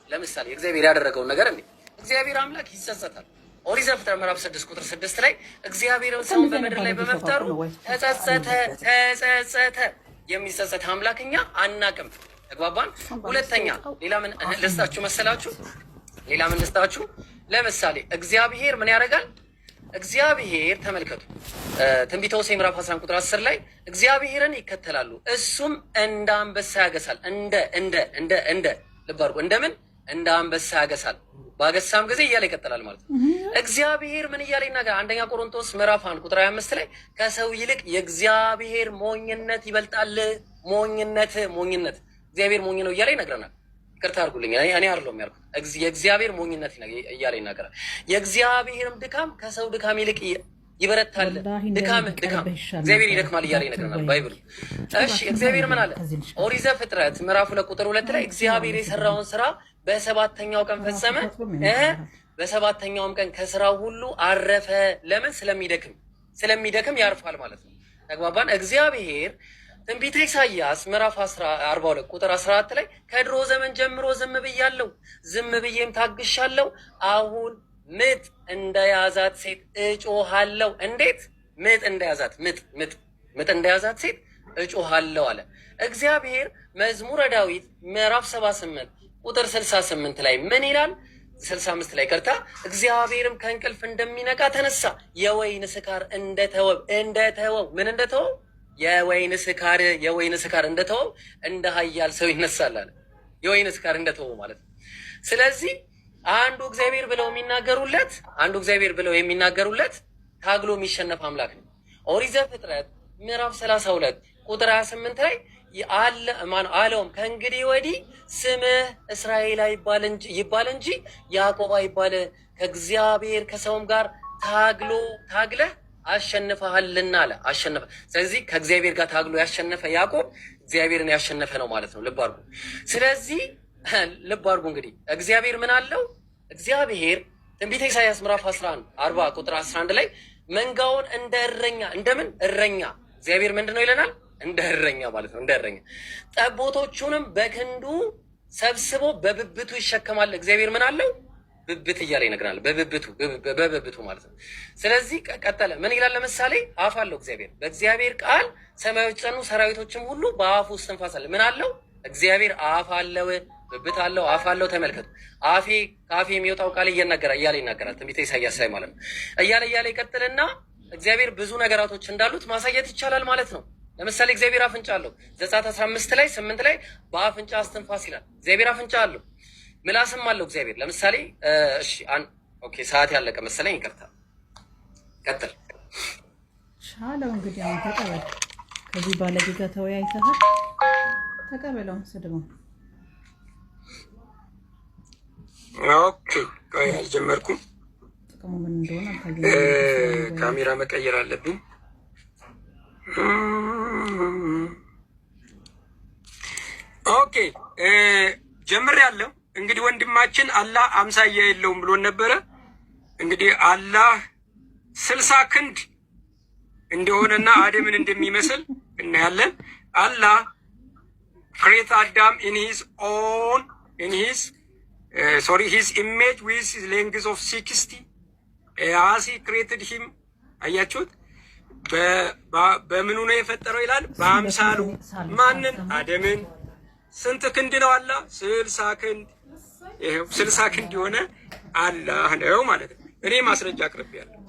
ለምሳሌ እግዚአብሔር ያደረገውን ነገር እንዴ እግዚአብሔር አምላክ ይጸጸታል። ኦሪት ዘፍጥረት ምዕራፍ 6 ቁጥር 6 ላይ እግዚአብሔርን ሰውን በምድር ላይ በመፍጠሩ ተጸጸተ። የሚጸጸት አምላክኛ አናቅም። ተግባባን። ሁለተኛ ሌላ ምን ልስጣችሁ መሰላችሁ? ለምሳሌ እግዚአብሔር ምን ያደርጋል? እግዚአብሔር ተመልከቱ፣ ትንቢተ ሆሴዕ ምዕራፍ 11 ቁጥር 10 ላይ እግዚአብሔርን ይከተላሉ እሱም እንደ አንበሳ ያገሳል። እንደ ልብ አድርጎ እንደምን እንደ አንበሳ ያገሳል። ባገሳም ጊዜ እያለ ይቀጥላል ማለት ነው። እግዚአብሔር ምን እያለ ይናገራል? አንደኛ ቆሮንቶስ ምዕራፍ 1 ቁጥር 25 ላይ ከሰው ይልቅ የእግዚአብሔር ሞኝነት ይበልጣል። ሞኝነት እግዚአብሔር ሞኝ ነው እያለ ይነግረናል። ይቅርታ አድርጉልኝ እኔ አይደለሁም ያልኩት፣ የእግዚአብሔር ሞኝነት እያለ ይናገራል። የእግዚአብሔርም ድካም ከሰው ድካም ይልቅ ይበረታል። ድካም እግዚአብሔር ይደክማል እያለ ይነግረናል ባይብሉ። እሺ እግዚአብሔር ምን አለ? ኦሪት ዘፍጥረት ምዕራፍ 2 ቁጥር 2 ላይ እግዚአብሔር የሰራውን ስራ በሰባተኛው ቀን ፈጸመ። በሰባተኛውም ቀን ከስራው ሁሉ አረፈ። ለምን? ስለሚደክም ያርፋል ማለት ነው። ተግባባን። እግዚአብሔር ትንቢተ ኢሳይያስ ምዕራፍ 42 ቁጥር 14 ላይ ከድሮ ዘመን ጀምሮ ዝም ብያለሁ፣ ዝም ብዬም ታግሻለሁ፣ አሁን ምጥ እንደያዛት ሴት እጮሃለሁ። እንዴት? ምጥ እንደያዛት ሴት እጮሃለሁ አለ እግዚአብሔር። መዝሙረ ዳዊት ምዕራፍ 78 ቁጥር 68 ላይ ምን ይላል? 65 ላይ ቀርታ እግዚአብሔርም ከእንቅልፍ እንደሚነቃ ተነሳ፣ የወይን ስካር እንደተወው ምን እንደተወው? የወይን ስካር እንደተወው እንደ ኃያል ሰው ይነሳል አለ። የወይን ስካር እንደተወው ማለት ነው። ስለዚህ አንዱ እግዚአብሔር ብለው የሚናገሩለት ታግሎ የሚሸነፍ አምላክ ነው። ኦሪት ዘፍጥረት ምዕራፍ 32 ቁጥር 28 ላይ አለውም ከእንግዲህ ወዲህ ስምህ እስራኤል ይባል እንጂ ያዕቆብ አይባል፣ ከእግዚአብሔር ከሰውም ጋር ታግለህ አሸንፈሃልና አለ። ስለዚህ ከእግዚአብሔር ጋር ታግሎ ያሸነፈ ያዕቆብ እግዚአብሔርን ያሸነፈ ነው ማለት ነው። ልብ አድርጉ። ስለዚህ ልብ አድርጉ እንግዲህ እግዚአብሔር ምን አለው? እግዚአብሔር ትንቢተ ኢሳይያስ ምዕራፍ 40 ቁጥር 11 ላይ መንጋውን እንደ እረኛ እንደምን እረኛ እግዚአብሔር ምንድን ነው ይለናል? እንደ እረኛ ማለት ነው። እንደ እረኛ ጠቦቶቹንም በክንዱ ሰብስቦ በብብቱ ይሸከማል። እግዚአብሔር ምን አለው? ብብት እያለ ይነግረናል። በብብቱ ማለት ነው። ስለዚህ ቀጠለ። ምን ይላል? ለምሳሌ አፍ አለው እግዚአብሔር። በእግዚአብሔር ቃል ሰማዮች ጸኑ፣ ሰራዊቶችም ሁሉ በአፉ ውስጥ ትንፋስ አለ። ምን አለው? እግዚአብሔር አፍ አለው፣ ብብት አለው፣ አፍ አለው። ተመልከቱ። ከአፌ የሚወጣው ቃል እያለ ይናገራል። ትንቢተ ኢሳይያስ ላይ ማለት ነው። እያለ ይቀጥልና እግዚአብሔር ብዙ ነገራቶች እንዳሉት ማሳየት ይቻላል ማለት ነው። ለምሳሌ እግዚአብሔር አፍንጫ አለው። ዘጸአት 15 ላይ 8 ላይ በአፍንጫ አስትንፋስ ይላል። እግዚአብሔር አፍንጫ አለው። ምላስም አለው እግዚአብሔር። ለምሳሌ ኦኬ ሰዓት ያለቀ መሰለኝ፣ ይቅርታ ቀጥል። ሻለው እንግዲህ አሁን ተቀበል። ከዚህ ባለጌ ጋር ተወያይተሃል፣ ተቀበለው ስድቡን። ኦኬ ቆይ አልጀመርኩም። ጥቅሙ ምን እንደሆነ ካሜራ መቀየር አለብኝ። ኦኬ ጀምሬያለሁ። እንግዲህ ወንድማችን አላህ አምሳያ የለውም ብሎን ነበረ። እንግዲህ አላህ 60 ክንድ እንደሆነና አደምን እንደሚመስል እናያለን። አላህ create Adam in his image with his length of 60 as he created him። አያችሁት? በምኑ ነው የፈጠረው ይላል? በአምሳሉ። ማንን? አደምን። ስንት ክንድ ነው አላህ? 60 ክንድ። ይሄው 60 ክንድ የሆነ አላህ ነው ማለት ነው። እኔ ማስረጃ አቅርቤያለሁ።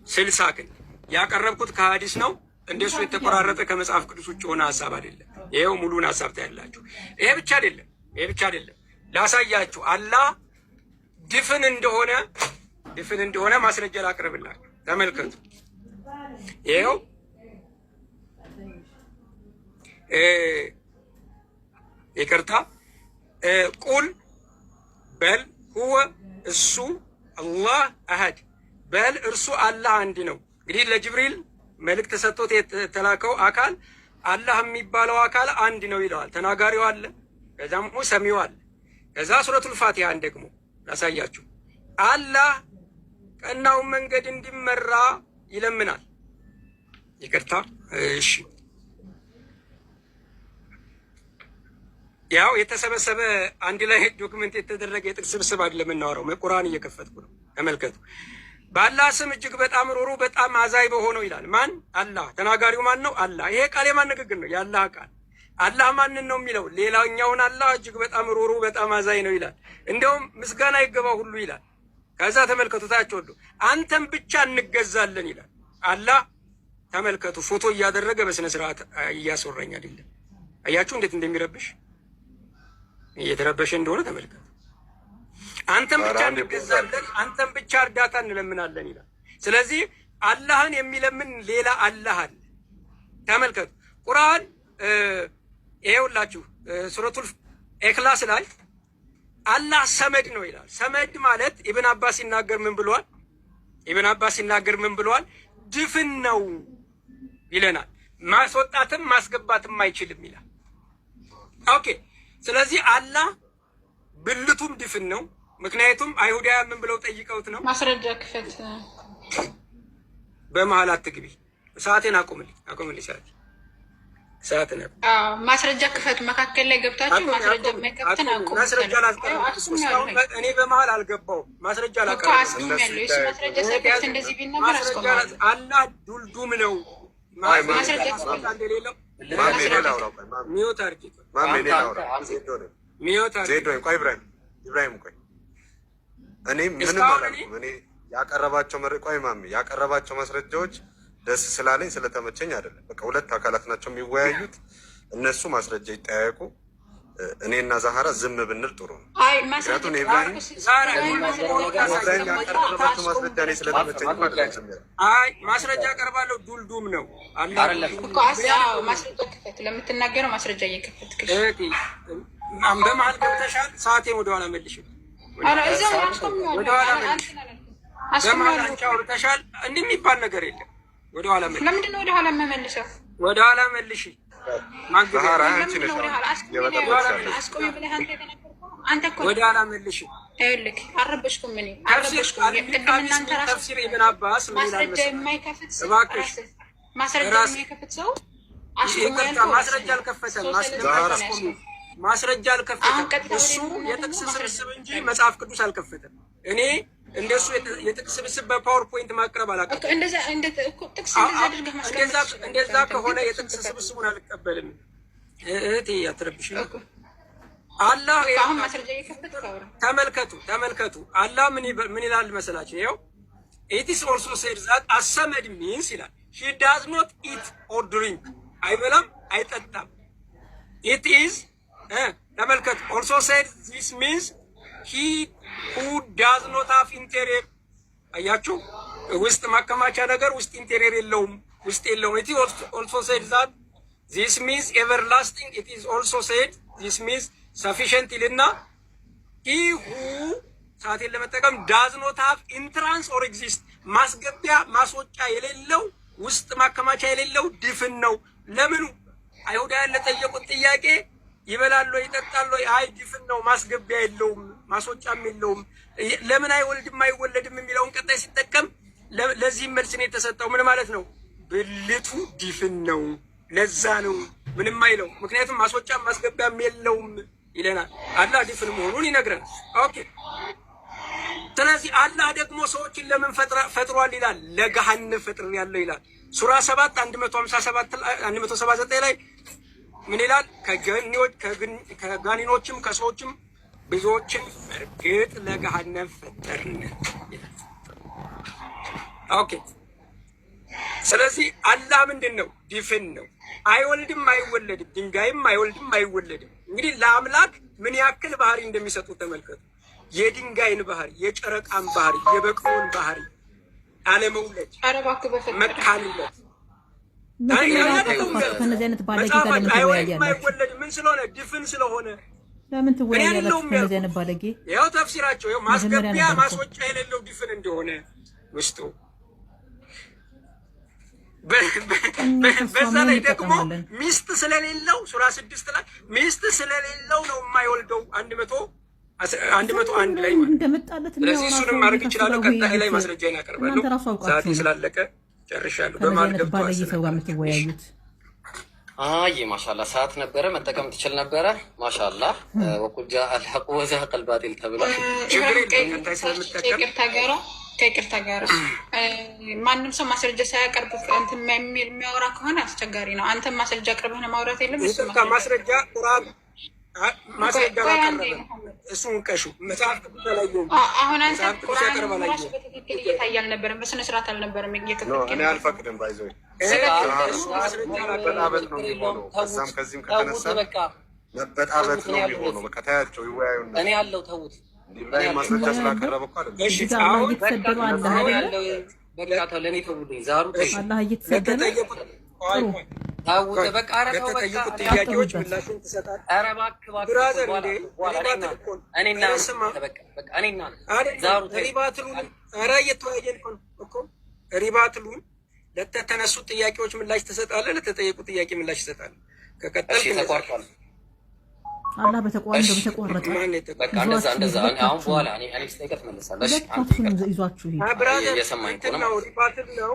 60 ክንድ ያቀረብኩት ከሐዲስ ነው። እንደሱ የተቆራረጠ ከመጽሐፍ ቅዱስ ውጭ ሆነ ሐሳብ አይደለም። ይሄው ሙሉን ሐሳብ ታያላችሁ። ይሄ ብቻ አይደለም ላሳያችሁ። አላህ ድፍን እንደሆነ ማስረጃ ላቅርብላችሁ። ተመልከቱ። ይሄው ይቅርታ ቁል በል ሁወ እሱ አላህ አሐድ በል እርሱ አላህ አንድ ነው። እንግዲህ ለጅብሪል መልእክት ሰጥቶት የተላከው አካል አላህ የሚባለው አካል አንድ ነው ይለዋል። ተናጋሪው አለ፣ ከዛም ሰሚው አለ። ከዛ ሱረቱል ፋቲሃን ደግሞ ላሳያችሁ። አላህ ቀናውን መንገድ እንዲመራ ይለምናል። ይቅርታ እሺ፣ ያው የተሰበሰበ አንድ ላይ ዶክመንት የተደረገ የጥቅስ ስብስብ አይደለም የምናወራው። ቁርአን እየከፈትኩ ነው፣ ተመልከቱ። በአላህ ስም እጅግ በጣም ሩሩ በጣም አዛይ በሆነው ይላል። ማን? አላህ። ተናጋሪው ማን ነው? አላህ። ይሄ ቃል የማን ንግግር ነው? የአላህ ቃል። አላህ ማንን ነው የሚለው? ሌላኛውን አላህ እጅግ በጣም ሩሩ በጣም አዛይ ነው ይላል። እንደውም ምስጋና ይገባው ሁሉ ይላል። ከዛ ተመልከቱ፣ ታች ሁሉ አንተም ብቻ እንገዛለን ይላል አላህ። ተመልከቱ፣ ፎቶ እያደረገ በስነ ስርዓት እያስወራኝ አይደለም። አያችሁ እንዴት እንደሚረብሽ፣ እየተረበሸ እንደሆነ ተመልከቱ። አንተም ብቻ እንገዛለን፣ አንተም ብቻ እርዳታ እንለምናለን ይላል። ስለዚህ አላህን የሚለምን ሌላ አላህ አለ። ተመልከቱ ቁርአን ይኸውላችሁ ሱረቱል ኢኽላስ ላይ አላህ ሰመድ ነው ይላል። ሰመድ ማለት ኢብን አባስ ሲናገር ምን ብሏል? ድፍን ነው ይለናል። ማስወጣትም ማስገባትም አይችልም ይላል። ኦኬ። ስለዚህ አላህ ብልቱም ድፍን ነው። ምክንያቱም አይሁዳውያን ምን ብለው ጠይቀውት ነው? ማስረጃ ክፈት። በመሀል አትግቢ። ሰዓቴን አቁምልኝ ሰዓትን ማስረጃ ክፈት። መካከል ላይ ገብታችሁ ማስረጃ የማይከፍትን አቁም። ማስረጃ ላስቀምጥ። እኔ በመሀል አልገባሁም። ማስረጃ ላቀርብ ያለው እሱ ማስረጃ ሳይከፍት እንደዚህ ቢነገር አስቆማለሁ። አላህ ዱልዱም ነው። ማስረጃ ክፈት እንደሌለው ሚዮት አርቂ ኢብራሂም ቆይ፣ እኔ ምንም አላልኩም። እኔ ያቀረባቸው ማስረጃዎች ደስ ስላለኝ ስለተመቸኝ አይደለም። በቃ ሁለት አካላት ናቸው የሚወያዩት፣ እነሱ ማስረጃ ይጠያየቁ። እኔና ዛህራ ዝም ብንል ጥሩ ነው። ምክንያቱም ኢብራሂም ያቀረባቸው ማስረጃ እኔ ስለተመቸኝ ማስረጃ አቀርባለሁ። ዱልዱም ነው ማስረጃ ክፈት። ለምትናገረው ማስረጃ እየከፈትክ በመሀል ገብተሻል። ሰዓቴን ወደኋላ መልሽ። በመሀል አንቺ አውርተሻል። እንዲህ የሚባል ነገር የለም። ወደኋላ መልሽ። ለምንድን ነው ወደኋላ የምመልሰው? ወደኋላ መልሽ። ወደኋላ መልሽ። ይኸውልህ አልረበሽኩም። ምን አልረበሽኩም። ቅድም እናንተ ራሱ ኢብን አባስ ማስረጃ የማይከፍት ሰው ማስረጃ የማይከፍት ሰው ማስረጃ አልከፈተም። ማስረጃ አልከፈተም። እሱ የጥቅስ ስብስብ እንጂ መጽሐፍ ቅዱስ አልከፈተም። እኔ እንደሱ የጥቅስ ስብስብ በፓወርፖይንት ማቅረብ አላውቅም። እንደዛ ከሆነ የጥቅስ ስብስቡን አልቀበልም። እህቴ አትረብሽ። አላህ ተመልከቱ። አላህ ምን ይላል መሰላችሁ? ይኸው it is also said that as-samad means ይላል he does not eat or drink፣ አይበላም አይጠጣም። it is ተመልከቱ also said this means he who does not have interior። አያችሁ ውስጥ ማከማቻ ነገር ውስጥ ኢንቴሪየር የለውም፣ ውስጥ የለውም። it is also said that this means everlasting። it is also said this means sufficient ይልና he who ሰዓቴን ለመጠቀም does not have entrance or exist፣ ማስገቢያ ማስወጫ የሌለው ውስጥ ማከማቻ የሌለው ድፍን ነው። ለምኑ አይሁዳውያን ለጠየቁት ጥያቄ ይበላሉ ይጠጣሉ፣ አይ ድፍን ነው ማስገቢያ የለውም ማስወጫም የለውም። ለምን አይወልድም አይወለድም የሚለውን ቀጣይ ሲጠቀም ለዚህም መልስ ነው የተሰጠው። ምን ማለት ነው? ብልቱ ድፍን ነው፣ ለዛ ነው ምንም አይለው። ምክንያቱም ማስወጫም ማስገቢያም የለውም ይለናል። አላህ ድፍን መሆኑን ይነግረናል። ኦኬ። ስለዚህ አላህ ደግሞ ሰዎችን ለምን ፈጥሯል ይላል? ለገሃነም ፈጥሬያለሁ ይላል። ሱራ 7 179 ላይ ምን ይላል? ከጋኒኖችም ከሰዎችም ብዙዎችን እርግጥ ለገሃነም ፈጠርን ይላል። ኦኬ። ስለዚህ አላህ ምንድነው? ድፍን ነው። አይወልድም አይወለድም፣ ድንጋይም አይወልድም አይወለድም። እንግዲህ ለአምላክ ምን ያክል ባህሪ እንደሚሰጡ ተመልከቱ። የድንጋይን ባህሪ፣ የጨረቃን ባህሪ፣ የበቅሎን ባህሪ፣ አለመውለድ፣ መካንነት ከነዚህ አይነት ባለጌ ጋር ለምን ትወያያለህ? ምን ስለሆነ? ድፍን ስለሆነ ለምን ትወያያለህ? ከነዚህ አይነት ባለጌ ያው ተፍሲራቸው ያው ማስገቢያ ማስወጫ የሌለው ድፍን እንደሆነ ውስጡ በዛ ላይ ደግሞ ሚስት ስለሌለው ሱራ 6 ላይ ሚስት ስለሌለው ነው የማይወልደው 101 ላይ እንደመጣለት ነው። ስለዚህ እሱንም ማድረግ ይችላል። ቀጣይ ላይ ማስረጃ እናቀርባለሁ። ሰዓት ስላለቀ ጨርሻለሁ። በማልገብ ባለጌ ሰው ጋር የምትወያዩት ማሻአላህ ሰዓት ነበረ መጠቀም ትችል ነበረ። ማሻአላህ ወቁጃ አልሐቅ ወዘሀቀ አልባጢል ተብሏል። ከይቅርታ ጋር ማንም ሰው ማስረጃ ሳያቀርብ እንትን የሚያወራ ከሆነ አስቸጋሪ ነው። አንተም ማስረጃ አቅርበህ ነው ማውራት የለም። ማስረጃ ቁርአን ማስረጃ አቀረበ እሱን ቀሹ መጽሐፍ ቅዱስ ላይ አሁን አንተ ቁርአን ራሱ በትክክል እየታየ አልነበረም፣ በስነ ስርዓት አልነበረም እየከፈትክ እኔ አልፈቅድም። ባይዘው መበጣበጥ ነው የሚሆነው። ከዛም ከዚህም ከተነሳ መበጣበጥ ነው የሚሆነው። በቃ ታያቸው ይወያዩና እኔ ያለው ተውት ላይ ማስረጃ ስላቀረበ እኮ አይደለም። እሺ አላህ እየተሰደበ አለ በቃ ተው ለኔ ተውልኝ። ዛሩ አላህ እየተሰደበ ታውት በቃ አረፈው በቃ ጥያቄዎች ምላሹን ትሰጣለህ። ኧረ እባክህ ብራዘር እንዴ እኔና በቃ እኔና ዛሩ ሪባትሉን ኧረ እየተወያየን እኮ ሪባትሉን ለተነሱ ጥያቄዎች ምላሽ ትሰጣለህ፣ ለተጠየቁ ጥያቄ ምላሽ ትሰጣለህ። ከቀጠልክ ተቋርጧል። አላህ በተቋረጠ በቃ እንደዛ አሁን በኋላ እኔ ስጠይቀት መለሳለሽ። ይዟችሁ እየሰማኝ ነው። ሪባትል ነው።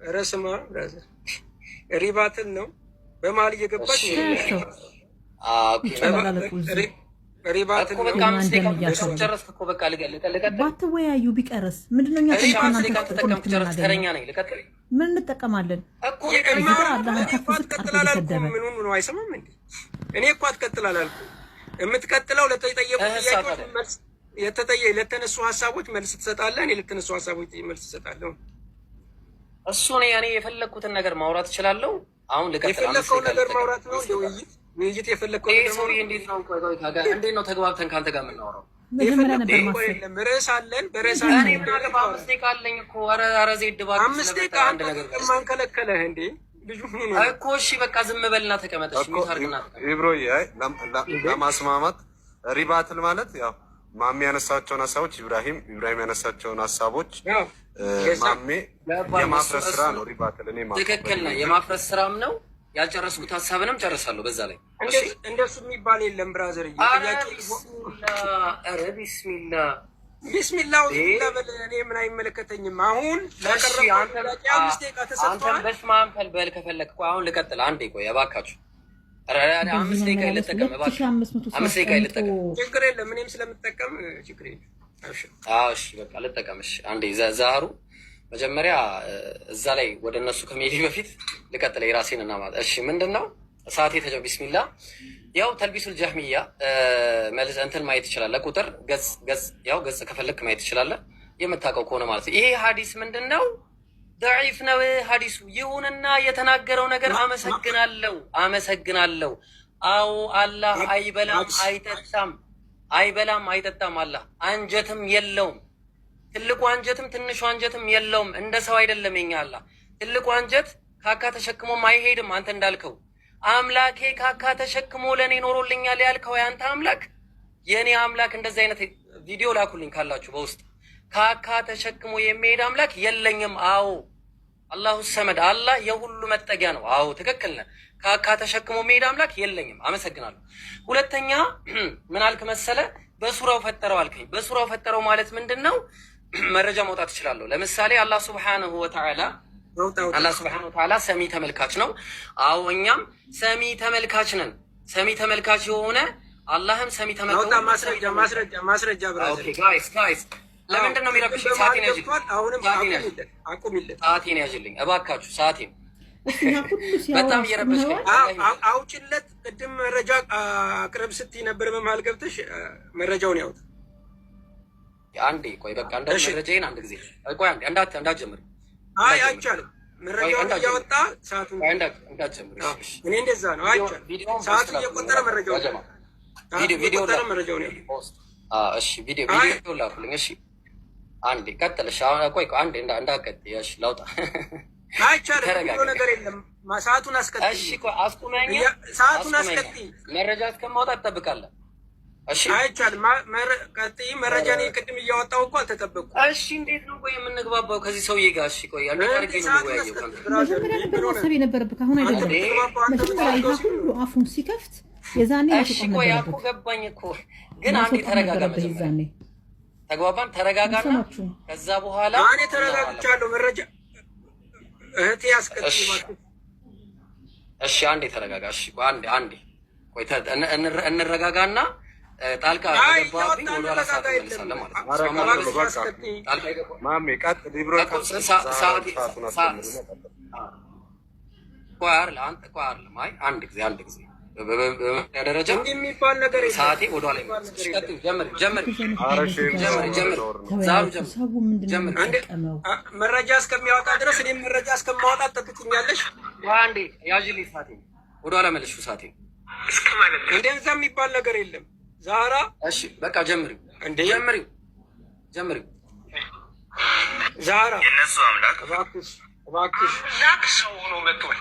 ኧረ ስማ ብራዘር ሪባትል ነው። በመሀል እየገባች ሪባትል ነው። በቃ አምስት ደቂቃ ጨረስክ እኮ በቃ ልቀጥል። ባትወያዩ ቢቀርስ ምንድነው? እኛ ተረኛ ነኝ። ልቀጥል። ምን እንጠቀማለን እኮ አላህን ከፍ ዝቅ አድርጎ እየሰደበ ምኑን ነው አይሰማም እንዴ? እኔ እኮ አትቀጥል አላልኩም። የምትቀጥለው ለተጠየቁ ጥያቄዎች መልስ ለተነሱ ሀሳቦች መልስ ትሰጣለህ። እኔ ለተነሱ ሀሳቦች መልስ እሰጣለሁ። እሱ ነው ያኔ የፈለኩትን ነገር ማውራት እችላለሁ። አሁን ልቀጥል። የፈለከው ነገር ማውራት ነው። ውይይት የፈለከው ነገር ነው። እንዴት ነው እንዴት ነው ተግባብተን ካንተ ጋር የምናወራው? ርዕስ አለን። በርዕስ አለን። እኔ ምን አገባ? 5 ደቂቃ አለኝ እኮ። ኧረ ዜድ እባክህ 5 ደቂቃ አንድ ነገር ማን ከለከለህ እንዴ? ልጁ ምን ነው እኮ። እሺ በቃ ዝም በልና ተቀመጥ። እሺ ምታርግና ኢብሮዬ ለማስማማት ሪባትል ማለት ያው ማሜ ያነሳቸውን ሀሳቦች ኢብራሂም ያነሳቸውን ሀሳቦች ማሜ የማፍረስ ስራ ነው ሪባትል። እኔ ማለት ትክክል ነው፣ የማፍረስ ስራም ነው። ያልጨረስኩት ሀሳብንም ጨርሳለሁ በዛ ላይ። እንደሱ የሚባል የለም ብራዘር። ኧረ ቢስሚላ እኔ ምን አይመለከተኝም። አሁን አንተን በስማም በል ከፈለክ እኮ አሁን ልቀጥል። አንዴ ቆይ እባካችሁ። 5 ደቂቃ ይልጠቀም እባክህ። 5 ደቂቃ ይልጠቀም። ችግር የለም እኔም ስለምጠቀም ችግር የለም። እሺ በቃ ልጠቀም። እሺ አንዴ ዛሩ መጀመሪያ እዛ ላይ ወደ እነሱ ከመሄዴ በፊት ልቀጥል የራሴን እና ማለት እሺ ምንድን ነው ሰዓት የተጀው ቢስሚላ ያው ተልቢሱል ጀህሚያ መልስ እንትን ማየት ትችላለህ። ቁጥር ገጽ ከፈለክ ማየት ትችላለህ የምታውቀው ከሆነ ማለት ነው። ይሄ ሀዲስ ምንድን ነው? ضعيف ነው ሀዲሱ። ይሁንና የተናገረው ነገር አመሰግናለሁ። አዎ አላህ አይበላም አይጠጣም። አላህ አንጀትም የለውም። ትልቁ አንጀትም ትንሹ አንጀትም የለውም። እንደ ሰው አይደለም የኛ አላህ። ትልቁ አንጀት ካካ ተሸክሞም አይሄድም። አንተ እንዳልከው አምላኬ ካካ ተሸክሞ ለኔ ኖሮልኛል ያልከው ያንተ አምላክ የኔ አምላክ እንደዚህ አይነት ቪዲዮ ላኩልኝ ካላችሁ በውስጥ። ካካ ተሸክሞ የሚሄድ አምላክ የለኝም። አዎ አላሁ ሰመድ አላህ የሁሉ መጠጊያ ነው። አዎ ትክክል ነህ። ካካ ተሸክሞ የሚሄድ አምላክ የለኝም። አመሰግናለሁ። ሁለተኛ ምን አልክ መሰለ? በሱራው ፈጠረው አልከኝ። በሱራው ፈጠረው ማለት ምንድነው? መረጃ ማውጣት እችላለሁ። ለምሳሌ አላህ ሱብሓነሁ ወተዓላ ሰሚ ተመልካች ነው። አዎ እኛም ሰሚ ተመልካች ነን። ሰሚ ተመልካች የሆነ አላህም ሰሚ ተመልካች ነው። ማስረጃ ብራዘር። ኦኬ ጋይስ ለምንድን ነው የሚረብሽ? ሰዓቴን ያዥልኝ እባካችሁ። ሰዓቴን በጣም እየረበሽከኝ። አውጭለት። ቅድም መረጃ አቅርብ ስትይ ነበር። በመሀል ገብተሽ መረጃውን ያውጣ። አንዴ ቆይ በቃ መረጃዬን አንድ ጊዜ ቆይ አንዴ እንዳትጀምር። አይ አይቻልም። መረጃውን እያወጣ ሰዓቱን እኔ እንደዛ ነው አይቻል ሰዓቱን እየቆጠረ መረጃውን እየቆጠረ መረጃውን እሺ ቪዲዮ ላኩልኝ። እሺ አንዴ ቀጥልሽ። ቆይ አንዴ እንዳትቀጥይ። እሺ ላውጣ አይቻልም ብሎ ነገር የለም። ሰዓቱን አስቀጥይ። እሺ ቆይ አስቁመኝ። ሰዓቱን አስቀጥይ። መረጃ እስከማውጣት ትጠብቃለህ። እሺ አይቻልም። ቀጥይ። መረጃ ነው ቅድም እያወጣው እኮ አልተጠበቅኩም። እሺ እንዴት ነው ቆይ የምንግባባው ከዚህ ሰውዬ ጋር? እሺ ቆይ አንዴ ታርጌ ነው ወያየው መጀመሪያ ነበር ማሰብ የነበረብህ። አሁን አይደለም። መጀመሪያ ሁሉ አፉን ሲከፍት የዛኔ እሺ ቆይ አኮ ገባኝ እኮ ግን አንዴ ተረጋጋ። መጀመሪያ ተግባባን። ተረጋጋና ከዛ በኋላ እኔ ተረጋግቻለሁ። መረጃ እህቴ አስቀጥይ ማለት እሺ አንዴ ተረጋጋ። እሺ አንዴ ቆይ እንረጋጋና ጣልቃ ገባብኝ ወደ ኋላ ሰዓት መልሳለሁ ማለት ነው። ጣልቃ ገባ ማሜ ቀጥ ሊብሮ አንድ ጊዜ ደረጃ የሚባል ነገር ሰዓቴ ወደ ኋላ መረጃ እስከሚያወጣ ድረስ እኔም መረጃ እስከማወጣ ጠብቁኛለሽ። አንዴ ያዥልኝ ሰዓቴ ወደ ኋላ መልሽ። ሰዓቴ እንደዛ የሚባል ነገር የለም። ዛራ እሺ በቃ ጀምሪው ዛራ የነሱ አምላክ እባክሽ አምላክ ሰው ሆኖ መጥቷል።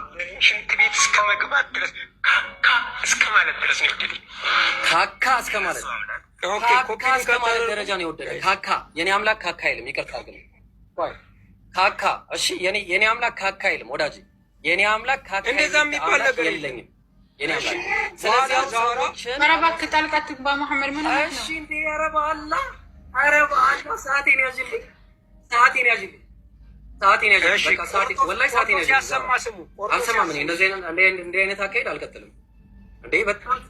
ሽንት ቤት እስከ መግባት ድረስ ካካ እስከ ማለት ድረስ ነው የወደደኝ። ካካ እስከ ማለት ደረጃ ነው የወደደኝ። ካካ የኔ አምላክ ካካ አይልም። ይቅርታ አድርግልኝ። ካካ እሺ የኔ አምላክ ካካ አይልም ወዳጅ። የኔ አምላክ ካካ እንደዛ የሚባል ነገር የለኝም። የኔ አምላክ ስለዚህ ኧረ እባክህ ጣልቃ ትግባ መሐመድ። ምን ነው እሺ እንዴ? ኧረ በአላህ ሰዓቴን ያዥልኝ። በቃ ሰዓቴ ወላሂ ሰዓቴን ያዥልኝ። አልሰማም። እኔ እንደዚህ አይነት አካሄድ አልቀጥልም እንዴ። በጣም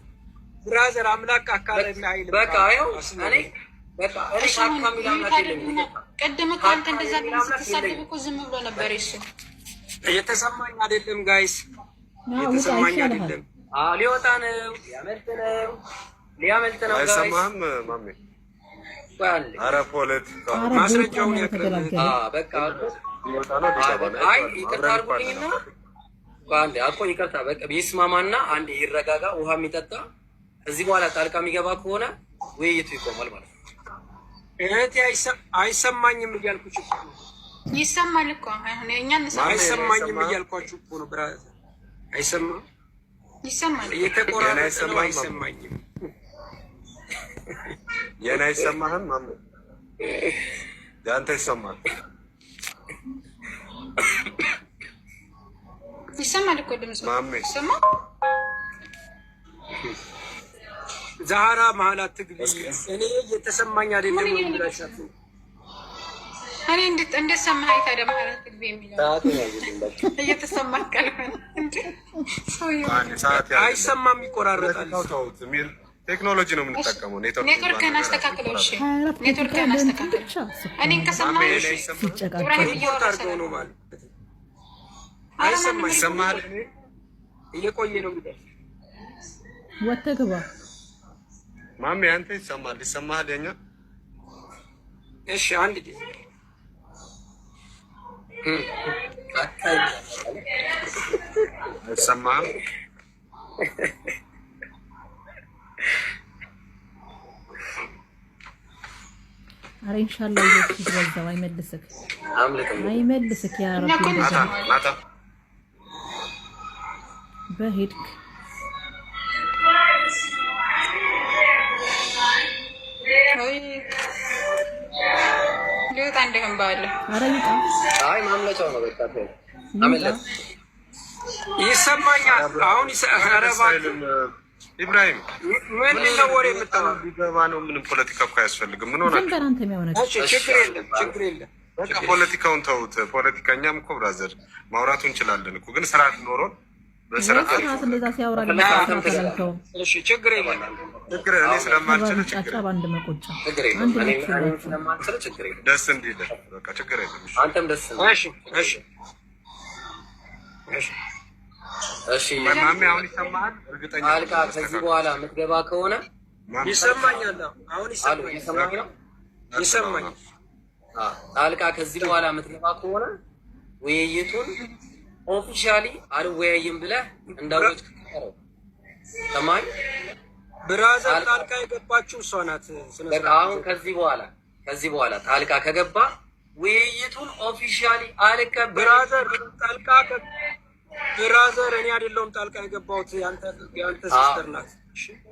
ብራዘር አምላክ አካለና አይልም። በቃ ይኸው እኔ ካካ የሚል አምላክ የለኝም። ቅድም እኮ አንተ እንደዛ ስትሳደብ እኮ ዝም ብሎ ነበር። እሱ እየተሰማኝ አይደለም ጋይስ፣ እየተሰማኝ አይደለም። ሊወጣ ነው፣ ሊያመልጥ ነው። አይሰማህም ማሜ? ኧረ ፖለቲካ ማስረጃውን ያቅርብ። በቃ አይ ይቅርታ አድርጉልኝና አንዴ ይቅርታ በቃ ቢስማማና አንዴ ይረጋጋ፣ ውሃ የሚጠጣ እዚህ በኋላ ጣልቃ የሚገባ ከሆነ ውይይቱ ይቆማል ማለት ነው። እህቴ አይሰማኝም እያልኩሽ እኮ ነው። ይሰማል እኮ አሁን እኛ አይሰማኝም እያልኳችሁ እኮ ነው ብራዘር። አይሰማም? ይሰማል። እየተቆራረጠ ነው። አይሰማኝም። የኔ አይሰማህም ማሜ? ያንተ ይሰማል? ይሰማል እኮ ድምጽ ማሜ። ይሰማ ዛህራ መሀል አትግቢ። እኔ እየተሰማኝ አይደለም ነው ብላሻት። እኔ እንዴት ሰማኸኝ ታዲያ? መሀል አትግቢ የሚለው እየተሰማኝ ካልሆነ እንዴ አይሰማም፣ ይቆራረጣል። ቴክኖሎጂ ነው የምንጠቀመው። ኔትወርክህን አስተካክለው። እሺ ኔትወርክህን አስተካክለው። እኔን ከሰማኸኝ ሪፖርት አድርገው ነው ማለት አይሰማኝ። ይሰማሃል? እየቆየ ነው እንግዲህ ወጥተህ ግባ ማሜ። አንተ ይሰማል? ይሰማሃል? የኛ እሺ አንድ ጊዜ አይሰማህም? ኧረ ኢንሻአላህ ይዘው አይመልስክ ያ ረቢ። ማታ በሄድክ ሊወጣ እንደህም ባለ ኧረ ይጣ አይ ማምለጫው ነው በቃ አመለጥ ይሰማኛል። አሁን ኢብራሂም ምን ነው ወሬ የምታወራው? ቢገባ ነው። ምንም ፖለቲካ እኮ አያስፈልግም። ምን ሆናችሁ? ዘንበር አንተ የሚያወራ ችግር የለም። በቃ ፖለቲካውን ተውት። ፖለቲከኛም እኮ ብራዘር ማውራቱ እንችላለን እኮ ግን ስርዓት ኖሮን በስርዓት እንደዛ ሲያወራ እሺ ችግር የለም። እኔ ስለማልችል ደስ እንዲል በቃ ችግር የለም። አንተም ደስ እሺ ማሜ አሁን ይሰማሃል? እርግጠኛ ጣልቃ ከዚህ በኋላ የምትገባ ከሆነ ይሰማኛል። አሁን ይሰማኛል። ጣልቃ ከዚህ በኋላ የምትገባ ከሆነ ውይይቱን ኦፊሻሊ አልወያይም ብለህ እንዳወጭ ከረው ተማይ ብራዘር ጣልቃ የገባችው እሷ ናት። በቃ አሁን ከዚህ በኋላ ጣልቃ ከገባ ውይይቱን ኦፊሻሊ አልቀበል። ብራዘር እኔ አይደለሁም ጣልቃ የገባሁት ያንተ ሲስተር ናት።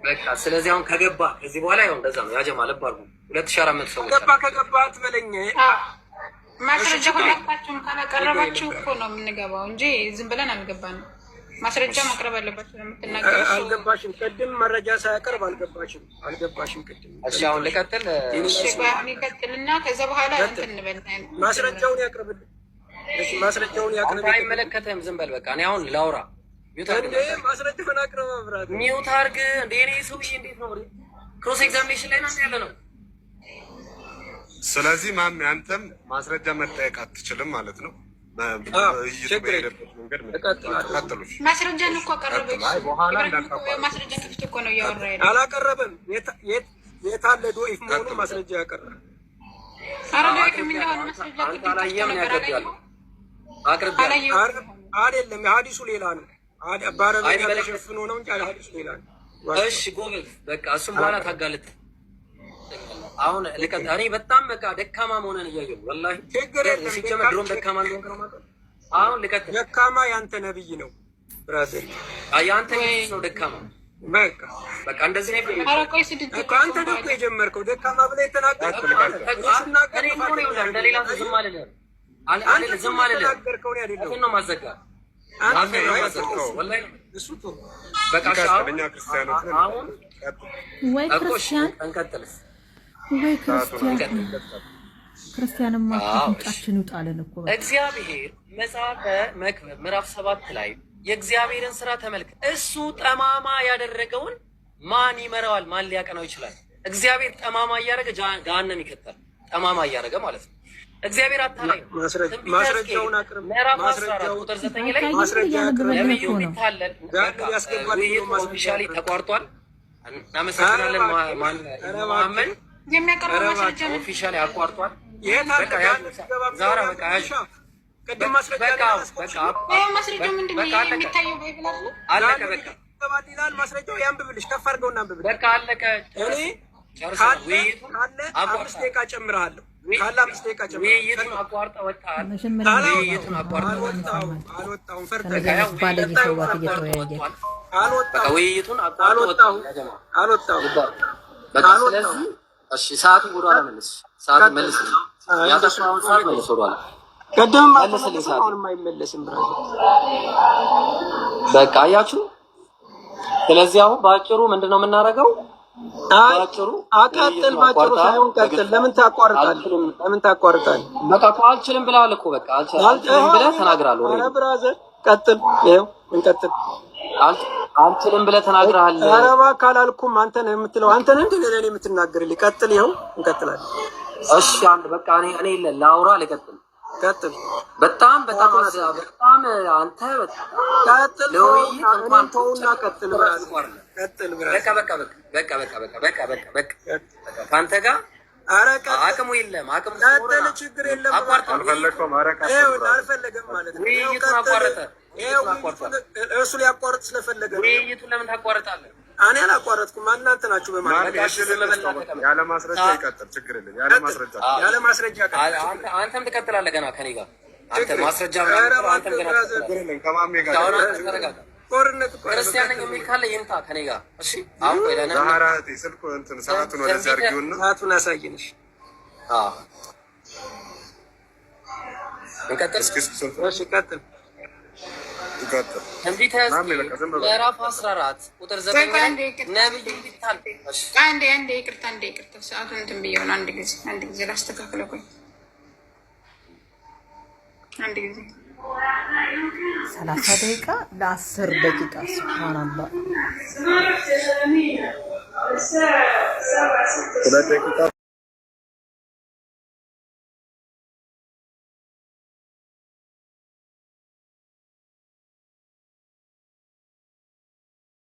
በቃ ስለዚህ አሁን ከገባ ከዚህ በኋላ ይሁን እንደዛ ነው። ያጀማ ለባርኩ 2400 ሰው ከገባ አትበለኝ። ማስረጃ ሁላችሁም ካላቀረባችሁ እኮ ነው የምንገባው እንጂ ዝም ብለን አልገባንም። ማስረጃ ማቅረብ አለባችሁ ለምትናገሩ። አልገባሽም። ቅድም መረጃ ሳያቀርብ አልገባሽም። ቅድም። እሺ አሁን ልቀጥል። እሺ ባሁን ይቀጥልና ከዛ በኋላ እንትን እንበልናል። ማስረጃውን ያቅርብልኝ። እሺ ማስረጃውን ያቅርብ። አይመለከተም። ዝም በል በቃ። እኔ አሁን ላውራ። ሚውት አርግ። ማስረጃውን አቅርብ። ብራዘር ሚውት አርግ። እንዴ እኔ ሰውዬ እንዴት ነው ክሮስ ኤግዛሚኔሽን ላይ ነው ያለነው። ስለዚህ ማሚ አንተም ማስረጃ መጠየቅ አትችልም ማለት ነው። ማስረጃን እኮ አቀረበች። ማስረጃ ክፍት እኮ ነው እያወራ ያለው። አላቀረበም። የት አለ ዶይፍ መሆኑን ማስረጃ ያቀረበ አረጋግጥ። ምን እንደሆነ ማስረጃ ክፍት አይደለም። ሀዲሱ ሌላ ነው። ባረበኛ ተሸፍኖ ነው እንጂ ሀዲሱ ሌላ ነው። እሺ ጎበዝ፣ በቃ እሱም በኋላ ታጋልጥ። አሁን ልቀጥል። እኔ በጣም በቃ ደካማ መሆነን እያየሁ ወላሂ ችግር የለም። ሲጀመር ድሮም ደካማ ነው ማለት አሁን ልቀጥል። ደካማ ያንተ ነብይ ነው ብራዘር። ያንተ ነው ደካማ። በቃ እንደዚህ ነው። አረቆይ ስድት እኮ አንተ ነው የጀመርከው ደካማ ብለህ የተናገርከው። እኔ ነው እንደሌላ ዝም አልልም። አንተ ዝም አልልም። አንተ ነው ማዘጋ አንተ ነው ማዘጋ ወላሂ እሱ ቶ በቃ አሁን ወይ ክርስቲያን እንቀጥል። ወይ ክርስቲያንማ ቁጣችን ይውጣልን እኮ እግዚአብሔር መጽሐፈ መክብብ ምዕራፍ 7 ላይ የእግዚአብሔርን ስራ ተመልከት። እሱ ጠማማ ያደረገውን ማን ይመራዋል? ማን ሊያቀናው ይችላል? እግዚአብሔር ጠማማ እያደረገ ገሃነም ይከታል። ጠማማ እያደረገ ማለት ነው። እግዚአብሔር አታላይ ነው። ማስረጃውን አቅርብ። ምዕራፍ 14 ቁጥር 9 ላይ ነብዩ ይታለል ኦፊሻሊ ተቋርጧል። እናመሰግናለን። ማን መሐመድ የሚያቀርበው ማስረጃ ነው። ኦፊሻሊ አቋርጧል። በቃ ዛራ በቃ ያሽ ቅድም ማስረጃ ማስረጃው ምንድነው የሚታየው? ባይብል አይደል? አለቀ በቃ ይላል ማስረጃው። ያንብብልሽ ከፍ አድርገውና አንብብልሽ። በቃ አለቀ። እኔ ካለ 5 ደቂቃ ጨምርሃለሁ። ካለ 5 ደቂቃ ጨምርሃለሁ። ውይይቱን አቋርጠ ወጣል። ውይይቱን አቋርጠ አልወጣሁም። ፈርተ ባለጌ ሰዋት እየተወያየ በቃ ውይይቱን አቋርጠ አልወጣሁም። በቃ ስለዚህ እሺ ሰዓቱ ወደኋላ መልስ። ሰዓቱ መልስ። ያተስማውን ሰዓት መልስ ወደኋላ ቀደም ማለት ነው የማይመለስም ብራዘር። በቃ አያችሁ። ስለዚህ አሁን ባጭሩ ምንድነው የምናደርገው? ባጭሩ አቀጥል። ባጭሩ ሳይሆን ቀጥል። ለምን ታቋርጣለህ? በቃ አልችልም ብለሃል እኮ በቃ አልችልም ብለህ ተናግራለህ። ኧረ ብራዘር ቀጥል። ይኸው እንቀጥል። አልችልም ብለህ ተናግረሃል። ኧረ እባክህ አላልኩም። አንተ ነህ የምትለው። አንተ ነህ እንዴ ለኔ የምትናገርልኝ? ቀጥል። ይኸው እንቀጥላለን። እሺ አንድ በቃ እኔ ላውራ ልቀጥል። ቀጥል። በጣም አንተ ቀጥል። ለውይይት እንኳን ተውና ቀጥል ብራዘር። ቀጥል ብራዘር። በቃ ካንተ ጋር ኧረ አቅሙ የለም። አቅሙ ቀጥል። ችግር የለም። አልፈለኩም። ኧረ ቀጥል። አልፈለገም ማለት ነው። ውይይቱን አቋረጠ። እሱ ሊያቋርጥ ስለፈለገ ነው። ውይይቱን ለምን ታቋርጣለህ? እኔ አላቋረጥኩም። እናንተ ናችሁ በማለት ያለ ማስረጃ ይቀጥል። ችግር የለም። ያለ ማስረጃ አንተም ትቀጥላለህ ገና ከኔ ጋር አንተ ማስረጃ አንተም ገና ከማሜ ጋር ጦርነት እኮ ክርስቲያን ነኝ የሚል ካለ ይምጣ ከኔ ጋር። እሺ አሁን ቆይለና ዛራቲ ስልኩ እንትን ሰዓቱን ወደዛ አድርጊውና ሰዓቱን አሳይንሽ። እንቀጥል። እሺ ቀጥል። ትንቢተ ሕዝቅኤል ምዕራፍ 14 ቁጥር 9 ላይ ነብዩ ይታል። አንዴ ይቅርታ ሰዓቱን እንትን ብዬሽ ነው። አንድ ጊዜ ላስተካክለው። ቆይ አንድ ጊዜ 30 ደቂቃ ለ10 ደቂቃ ሱብሃንአላህ